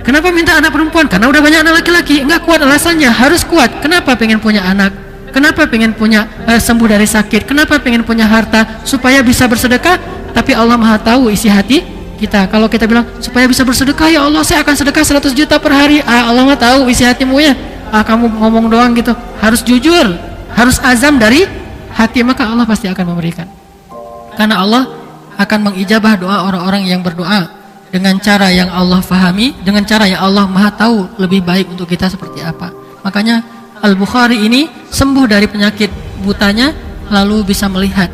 Speaker 1: Kenapa minta anak perempuan? Karena udah banyak anak laki-laki. Nggak kuat alasannya, harus kuat. Kenapa pengen punya anak? Kenapa pengen punya sembuh dari sakit? Kenapa pengen punya harta? Supaya bisa bersedekah. Tapi Allah Maha tahu isi hati kita. Kalau kita bilang supaya bisa bersedekah, ya Allah saya akan sedekah 100 juta per hari. Allah Maha tahu isi hatimu ya. Kamu ngomong doang gitu. Harus jujur, harus azam dari hati, maka Allah pasti akan memberikan. Karena Allah akan mengijabah doa orang-orang yang berdoa dengan cara yang Allah fahami, dengan cara yang Allah Maha tahu lebih baik untuk kita seperti apa. Makanya Al-Bukhari ini sembuh dari penyakit butanya, lalu bisa melihat.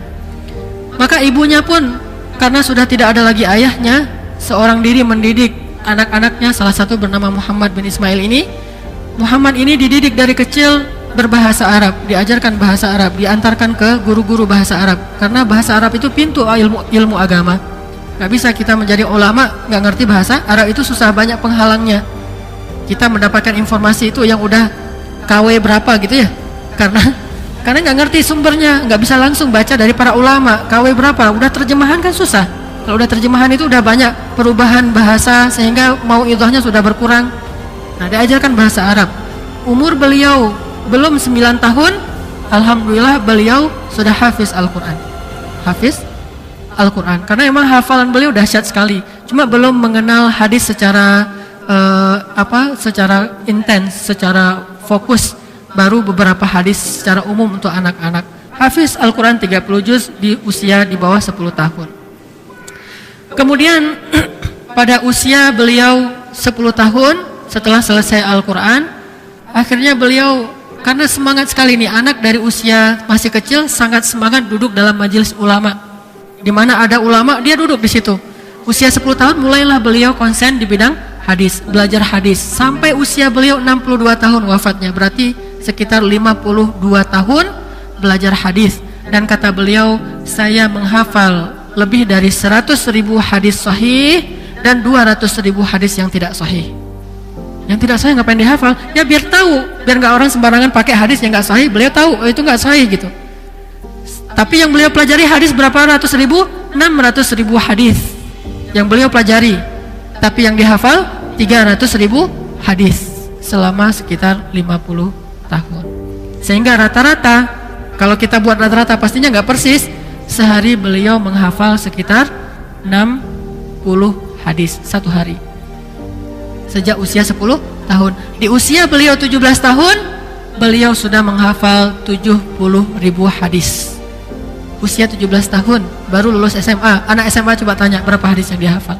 Speaker 1: Maka ibunya pun karena sudah tidak ada lagi ayahnya, seorang diri mendidik anak-anaknya. Salah satu bernama Muhammad bin Ismail ini. Muhammad ini dididik dari kecil berbahasa Arab, diajarkan bahasa Arab, diantarkan ke guru-guru bahasa Arab. Karena bahasa Arab itu pintu ilmu agama. Nggak bisa kita menjadi ulama nggak ngerti bahasa Arab, itu susah, banyak penghalangnya. Kita mendapatkan informasi itu yang udah KW berapa gitu ya, karena nggak ngerti sumbernya, nggak bisa langsung baca dari para ulama. KW berapa, udah terjemahan kan susah. Kalau udah terjemahan itu udah banyak perubahan bahasa sehingga mau idhahnya sudah berkurang. Nah, diajarkan bahasa Arab. Umur beliau belum 9 tahun, alhamdulillah beliau sudah hafiz Al-Quran. Hafiz Al-Quran, karena memang hafalan beliau dahsyat sekali. Cuma belum mengenal hadis secara secara intens, secara fokus. Baru beberapa hadis secara umum untuk anak-anak. Hafiz Al-Quran 30 juz di usia di bawah 10 tahun. Kemudian pada usia beliau 10 tahun setelah selesai Al-Quran, akhirnya beliau, karena semangat sekali nih, anak dari usia masih kecil sangat semangat duduk dalam majelis ulama. Di mana ada ulama, dia duduk di situ. Usia 10 tahun mulailah beliau konsen di bidang hadis, belajar hadis. Sampai usia beliau 62 tahun wafatnya, berarti sekitar 52 tahun belajar hadis. Dan kata beliau, saya menghafal lebih dari 100.000 hadis sahih dan 200.000 hadis yang tidak sahih. Yang tidak sahih ngapain dihafal? Ya biar tahu, biar nggak orang sembarangan pakai hadis yang nggak sahih. Beliau tahu, oh, itu nggak sahih gitu. Tapi yang beliau pelajari hadis berapa ratus ribu? 600.000 hadis yang beliau pelajari. Tapi yang dihafal 300.000 hadis selama sekitar 50 tahun. Sehingga rata-rata, kalau kita buat rata-rata pastinya nggak persis, sehari beliau menghafal sekitar 60 hadis satu hari. Sejak usia 10 tahun. Di usia beliau 17 tahun, beliau sudah menghafal 70.000 hadis. Usia 17 tahun, baru lulus SMA. Anak SMA coba tanya berapa hadis yang dihafal.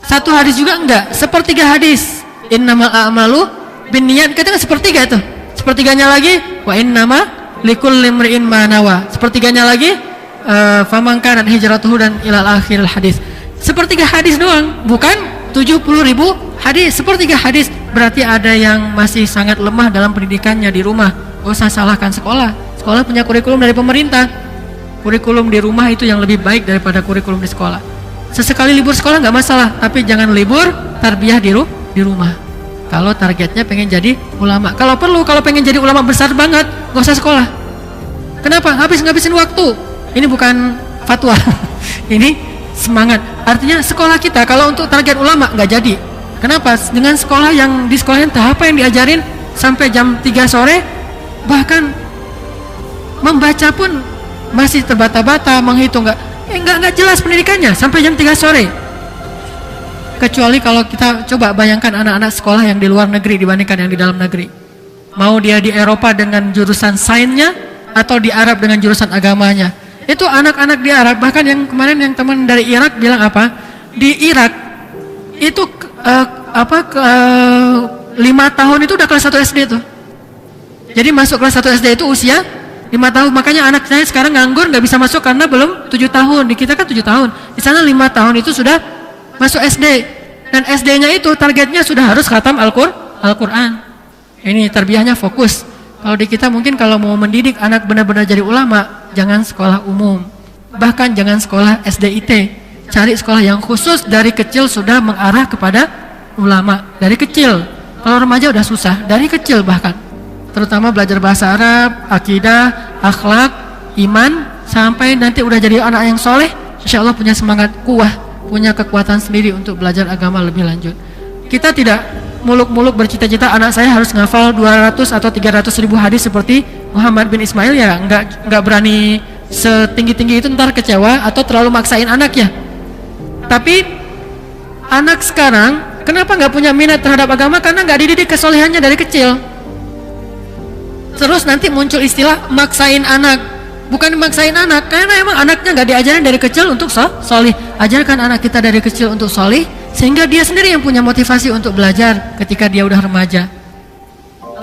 Speaker 1: Satu hadis juga enggak, sepertiga hadis. Innamal a'malu binniyat, katakan sepertiga itu. Sepertiganya lagi, wa innama likulli imri'in ma nawa. Sepertiganya lagi, faman kanat hijratuhu dan ilal akhiril hadis. Sepertiga hadis doang, bukan 70.000 hadis. Sepertiga hadis, berarti ada yang masih sangat lemah dalam pendidikannya di rumah. Gak usah salahkan sekolah. Sekolah punya kurikulum dari pemerintah. Kurikulum di rumah itu yang lebih baik daripada kurikulum di sekolah. Sesekali libur sekolah nggak masalah, tapi jangan libur tarbiyah di rumah. Kalau targetnya pengen jadi ulama, kalau pengen jadi ulama besar banget, nggak usah sekolah. Kenapa? Ngabisin waktu. Ini bukan fatwa. Ini semangat. Artinya sekolah kita kalau untuk target ulama nggak jadi. Kenapa? Dengan sekolah yang di sekolahnya apa yang diajarin sampai jam 3 sore, bahkan membaca pun masih terbata-bata, menghitung nggak jelas pendidikannya sampai jam 3 sore. Kecuali kalau kita coba bayangkan anak-anak sekolah yang di luar negeri dibandingkan yang di dalam negeri. Mau dia di Eropa dengan jurusan sainsnya atau di Arab dengan jurusan agamanya. Itu anak-anak di Arab, bahkan yang kemarin yang teman dari Irak bilang apa? Di Irak itu 5 tahun itu udah kelas 1 SD tuh. Jadi masuk kelas 1 SD itu usia 5 tahun, makanya anak saya sekarang nganggur nggak bisa masuk karena belum 7 tahun. Di kita kan 7 tahun, di sana 5 tahun itu sudah masuk SD. Dan SD-nya itu targetnya sudah harus khatam Al-Quran. Ini tarbiyahnya fokus. Kalau di kita mungkin kalau mau mendidik anak benar-benar jadi ulama, jangan sekolah umum, bahkan jangan sekolah SDIT. Cari sekolah yang khusus dari kecil sudah mengarah kepada ulama. Dari kecil, kalau remaja udah susah, dari kecil bahkan. Terutama belajar bahasa Arab, akidah, akhlak, iman, sampai nanti udah jadi anak yang soleh, insya Allah punya semangat kuat, punya kekuatan sendiri untuk belajar agama lebih lanjut. Kita tidak muluk-muluk bercita-cita anak saya harus ngafal 200 atau 300.000 hadis seperti Muhammad bin Ismail, ya nggak berani setinggi-tinggi itu, ntar kecewa atau terlalu maksain anaknya. Tapi anak sekarang kenapa nggak punya minat terhadap agama? Karena nggak dididik kesolehannya dari kecil. Terus nanti muncul istilah maksain anak. Bukan maksain anak, karena emang anaknya nggak diajarin dari kecil untuk solih. Ajarkan anak kita dari kecil untuk solih, sehingga dia sendiri yang punya motivasi untuk belajar ketika dia udah remaja.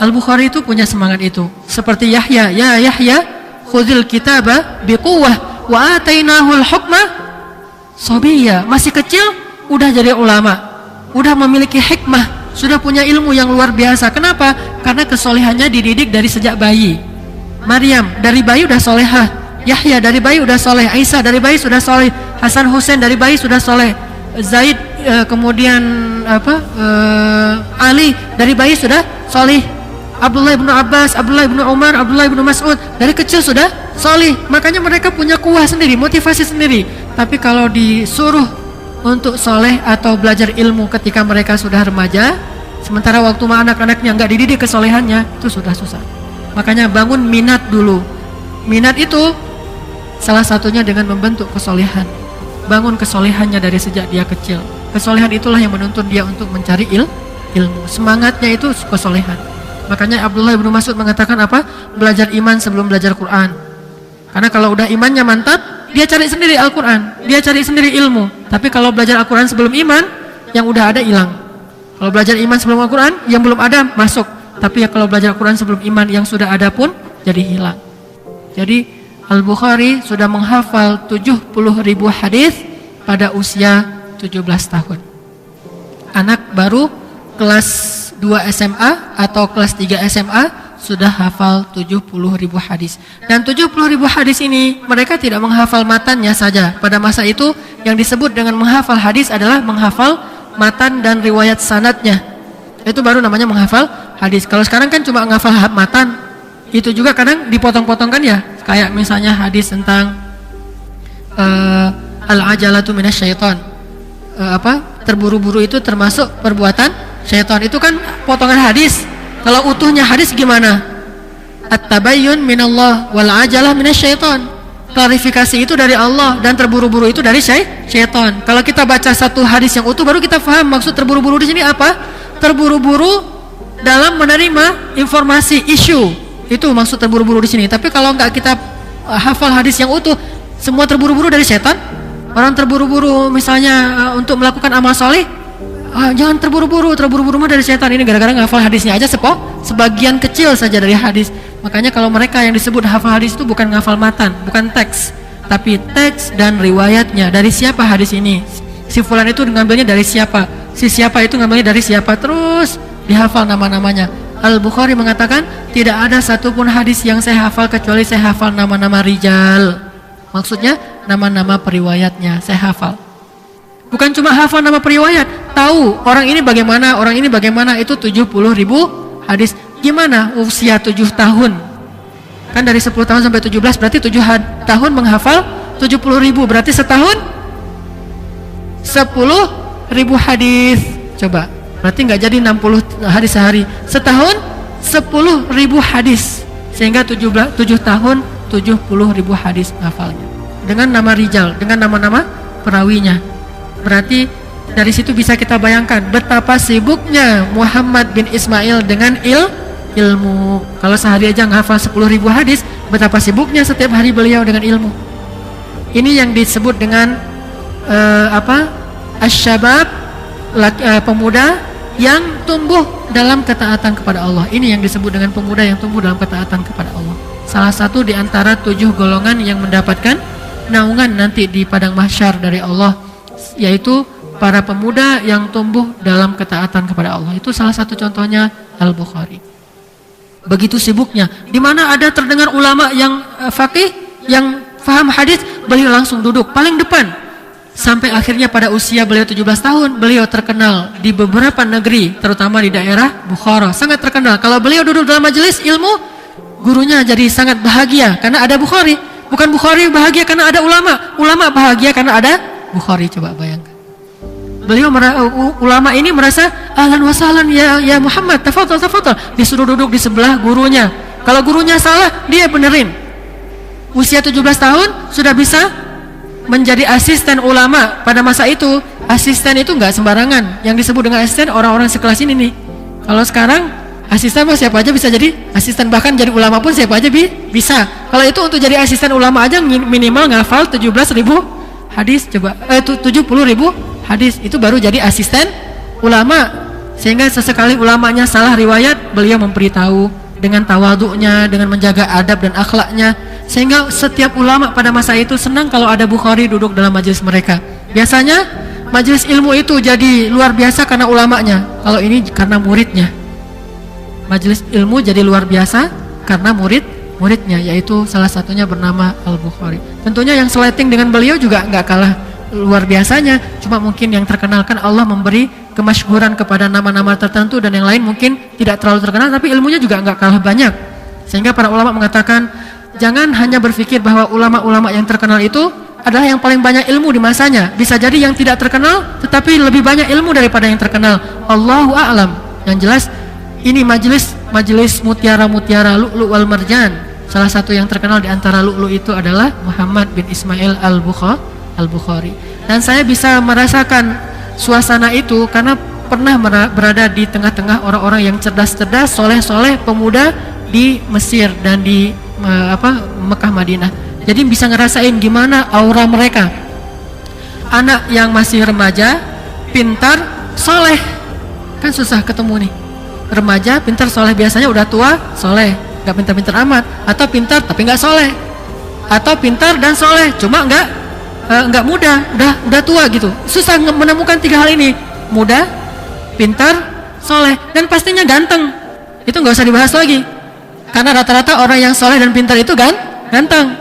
Speaker 1: Al-Bukhari itu punya semangat itu. Seperti Yahya, ya Yahya, khudhil kitaba biquwwah wa atainahul hukma sabiyya. Masih kecil udah jadi ulama, udah memiliki hikmah, sudah punya ilmu yang luar biasa. Kenapa? Karena kesolehannya dididik dari sejak bayi. Maryam dari bayi udah solehah, Yahya dari bayi udah soleh, Aisyah dari bayi sudah soleh,
Speaker 2: Hasan Husain dari bayi sudah soleh. Zaid kemudian Ali dari bayi sudah soleh. Abdullah bin Abbas, Abdullah bin Umar, Abdullah bin Mas'ud dari kecil sudah soleh. Makanya mereka punya kuah sendiri, motivasi sendiri. Tapi kalau disuruh untuk soleh atau belajar ilmu ketika mereka sudah remaja, sementara waktu anak-anaknya nggak dididik kesolehannya, itu sudah susah. Makanya bangun minat dulu. Minat itu salah satunya dengan membentuk kesolehan. Bangun kesolehannya dari sejak dia kecil. Kesolehan itulah yang menuntun dia untuk mencari ilmu. Semangatnya itu kesolehan. Makanya Abdullah bin Mas'ud mengatakan apa? Belajar iman sebelum belajar Quran. Karena kalau udah imannya mantap, dia cari sendiri Al-Quran, dia cari sendiri ilmu. Tapi kalau belajar Al-Quran sebelum iman, yang udah ada hilang. Kalau belajar iman sebelum Al-Quran, yang belum ada masuk. Tapi ya kalau belajar Al-Quran sebelum iman, yang sudah ada pun jadi hilang. Jadi Al-Bukhari sudah menghafal 70.000 hadis pada usia 17 tahun. Anak baru kelas 2 SMA atau kelas 3 SMA sudah hafal 70.000 hadis. Dan 70.000 hadis ini mereka tidak menghafal matannya saja. Pada masa itu yang disebut dengan menghafal hadis adalah menghafal matan dan riwayat sanadnya. Itu baru namanya menghafal hadis. Kalau sekarang kan cuma menghafal matan. Itu juga kadang dipotong-potongkan ya. Kayak misalnya hadis tentang al-ajalatu minasyaiton. Terburu-buru itu termasuk perbuatan syaitan. Itu kan potongan hadis. Kalau utuhnya hadis gimana? At-tabayyun minallah wal ajalah minasyaiton. Klarifikasi itu dari Allah dan terburu-buru itu dari syaitan. Kalau kita baca satu hadis yang utuh baru kita paham maksud terburu-buru di sini apa? Terburu-buru dalam menerima informasi isu. Itu maksud terburu-buru di sini. Tapi kalau enggak kita hafal hadis yang utuh, semua terburu-buru dari syaitan. Orang terburu-buru misalnya untuk melakukan amal soleh, jangan terburu-buru mah dari syaitan. Ini gara-gara ngafal hadisnya aja sebagian kecil saja dari hadis. Makanya kalau mereka yang disebut hafal hadis itu bukan ngafal matan, bukan teks, tapi teks dan riwayatnya. Dari siapa hadis ini? Si fulan itu ngambilnya dari siapa? Si siapa itu ngambilnya dari siapa? Terus dihafal nama-namanya. Al-Bukhari mengatakan tidak ada satupun hadis yang saya hafal kecuali saya hafal nama-nama rijal. Maksudnya nama-nama periwayatnya saya hafal. Bukan cuma hafal nama periwayat, tahu orang ini bagaimana, itu 70.000 hadis. Gimana usia 7 tahun? Kan dari 10 tahun sampai 17 berarti 7 tahun menghafal 70.000, berarti setahun 10.000 hadis. Coba, berarti nggak jadi 60 hadis sehari. Setahun 10.000 hadis. Sehingga 7 tahun 70.000 hadis hafalnya. Dengan nama rijal, dengan nama-nama perawinya. Berarti dari situ bisa kita bayangkan betapa sibuknya Muhammad bin Ismail dengan ilmu. Kalau sehari aja ngehafal 10.000 hadis, betapa sibuknya setiap hari beliau dengan ilmu. Ini yang disebut dengan asyabab, pemuda yang tumbuh dalam ketaatan kepada Allah. Ini yang disebut dengan pemuda yang tumbuh dalam ketaatan kepada Allah. Salah satu di antara 7 golongan yang mendapatkan naungan nanti di padang mahsyar dari Allah, yaitu para pemuda yang tumbuh dalam ketaatan kepada Allah. Itu salah satu contohnya Al-Bukhari. Begitu sibuknya, di mana ada terdengar ulama yang faqih, yang faham hadis, beliau langsung duduk paling depan. Sampai akhirnya pada usia beliau 17 tahun, beliau terkenal di beberapa negeri, terutama di daerah Bukhara, sangat terkenal. Kalau beliau duduk dalam majelis ilmu, gurunya jadi sangat bahagia karena ada Bukhari. Bukan Bukhari bahagia karena ada ulama, ulama bahagia karena ada Bukhari. Coba bayangkan. Beliau ulama ini merasa ahlan wa sahlan ya Muhammad, tafadhal. Disuruh duduk di sebelah gurunya. Kalau gurunya salah, dia benerin. Usia 17 tahun sudah bisa menjadi asisten ulama. Pada masa itu, asisten itu enggak sembarangan. Yang disebut dengan asisten orang-orang sekelas ini nih. Kalau sekarang asisten mah siapa aja bisa jadi asisten, bahkan jadi ulama pun siapa aja bisa. Kalau itu untuk jadi asisten ulama aja minimal ngafal 17.000 hadis, coba 70.000 hadis, itu baru jadi asisten ulama. Sehingga sesekali ulamanya salah riwayat, beliau memberitahu dengan tawadhu'nya, dengan menjaga adab dan akhlaknya. Sehingga setiap ulama pada masa itu senang kalau ada Bukhari duduk dalam majelis mereka. Biasanya majelis ilmu itu jadi luar biasa karena ulamanya, kalau ini karena muridnya. Majelis ilmu jadi luar biasa karena muridnya, yaitu salah satunya bernama Al-Bukhari. Tentunya yang slating dengan beliau juga nggak kalah luar biasanya, cuma mungkin yang terkenal kan Allah memberi kemasyhuran kepada nama-nama tertentu, dan yang lain mungkin tidak terlalu terkenal tapi ilmunya juga nggak kalah banyak. Sehingga para ulama mengatakan jangan hanya berpikir bahwa ulama-ulama yang terkenal itu adalah yang paling banyak ilmu di masanya. Bisa jadi yang tidak terkenal tetapi lebih banyak ilmu daripada yang terkenal. Allahu a'lam. Yang jelas ini majelis mutiara-mutiara lu'lu' wal marjan. Salah satu yang terkenal di antara lu'lu' itu adalah Muhammad bin Ismail Al-Bukhari. Dan saya bisa merasakan suasana itu karena pernah berada di tengah-tengah orang-orang yang cerdas-cerdas, soleh-soleh, pemuda di Mesir dan di Mekah Madinah. Jadi bisa ngerasain gimana aura mereka. Anak yang masih remaja, pintar, soleh. Kan susah ketemu nih. Remaja, pintar, soleh, biasanya udah tua, soleh, nggak pintar-pintar amat. Atau pintar tapi nggak soleh. Atau pintar dan soleh, cuma nggak muda, udah tua gitu. Susah menemukan tiga hal ini. Muda, pintar, soleh, dan pastinya ganteng. Itu nggak usah dibahas lagi. Karena rata-rata orang yang soleh dan pintar itu ganteng.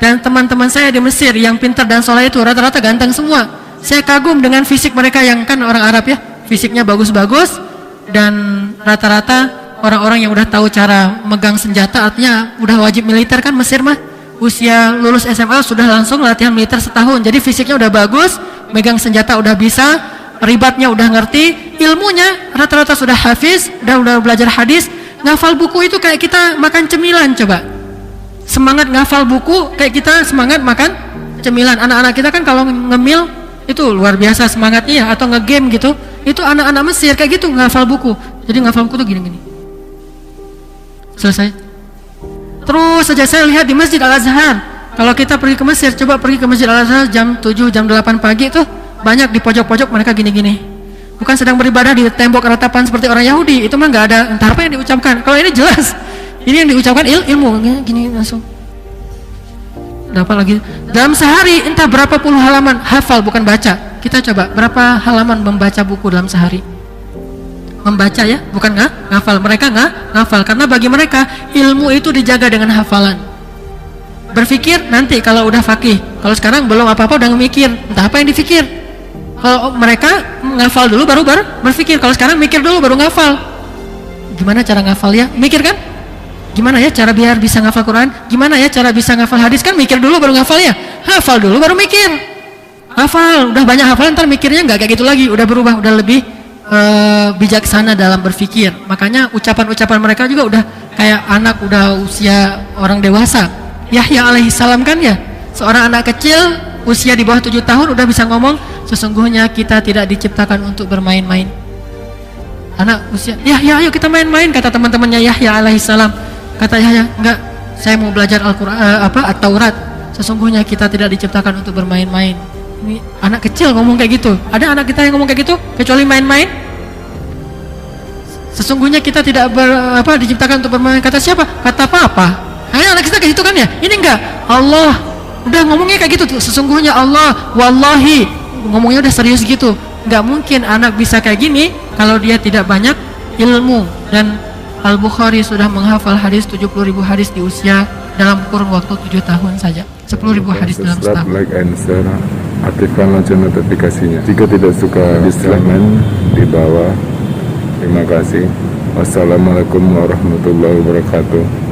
Speaker 2: Dan teman-teman saya di Mesir yang pintar dan soleh itu rata-rata ganteng semua. Saya kagum dengan fisik mereka yang kan orang Arab ya, fisiknya bagus-bagus, dan rata-rata orang-orang yang udah tahu cara megang senjata, artinya udah wajib militer kan Mesir mah. Usia lulus SMA sudah langsung latihan militer setahun. Jadi fisiknya udah bagus, megang senjata udah bisa, ribatnya udah ngerti, ilmunya rata-rata sudah hafiz, udah belajar hadis. Ngafal buku itu kayak kita makan cemilan coba. Semangat ngafal buku kayak kita semangat makan cemilan. Anak-anak kita kan kalau ngemil itu luar biasa semangatnya ya, atau ngegame gitu. Itu anak-anak Mesir kayak gitu ngafal buku. Jadi ngafal buku tuh gini-gini. Selesai. Terus saja saya lihat di Masjid Al-Azhar. Kalau kita pergi ke Mesir, coba pergi ke Masjid Al-Azhar jam 7, jam 8 pagi tuh banyak di pojok-pojok mereka gini-gini. Bukan sedang beribadah di tembok ratapan seperti orang Yahudi. Itu mah nggak ada entah apa yang diucapkan. Kalau ini jelas. Ini yang diucapkan ilmu gini langsung. Dapat lagi. Dalam sehari entah berapa puluh halaman hafal, bukan baca. Kita coba berapa halaman membaca buku dalam sehari. Membaca ya, bukan ngafal. Mereka ngafal karena bagi mereka ilmu itu dijaga dengan hafalan. Berpikir nanti kalau udah faqih. Kalau sekarang belum apa-apa udah mikir, entah apa yang dipikir. Kalau mereka ngafal dulu baru berpikir. Kalau sekarang mikir dulu baru ngafal. Gimana cara ngafal ya? Mikir kan? Gimana ya cara biar bisa ngafal Quran? Gimana ya cara bisa ngafal hadis? Kan mikir dulu baru ngafal ya? Hafal dulu baru mikir. Hafal, udah banyak hafalan ntar mikirnya nggak kayak gitu lagi. Udah berubah, udah lebih bijaksana dalam berpikir. Makanya ucapan-ucapan mereka juga udah kayak anak udah usia orang dewasa. Yahya alaihissalam kan ya, seorang anak kecil usia di bawah 7 tahun udah bisa ngomong, sesungguhnya kita tidak diciptakan untuk bermain-main. Anak usia, Yahya ayo kita main-main, kata teman-temannya Yahya alaihissalam. Kata Yahya, enggak, saya mau belajar Al-Quran, At-Taurat. Sesungguhnya kita tidak diciptakan untuk bermain-main. Ini anak kecil ngomong kayak gitu. Ada anak kita yang ngomong kayak gitu kecuali main-main? Sesungguhnya kita tidak diciptakan untuk bermain. Kata siapa? Kata papa. Anak kita kayak gitu kan ya? Ini enggak. Allah udah ngomongnya kayak gitu tuh. Sesungguhnya Allah, wallahi, ngomongnya udah serius gitu. Enggak mungkin anak bisa kayak gini kalau dia tidak banyak ilmu. Dan Al-Bukhari sudah menghafal hadis 70.000 hadis di usia dalam kurun waktu 7 tahun saja. 10.000 hadis dalam setahun.
Speaker 3: Like and share, aktifkan lonceng notifikasinya. Jika tidak suka dislike di bawah. Terima kasih. Wassalamualaikum warahmatullahi wabarakatuh.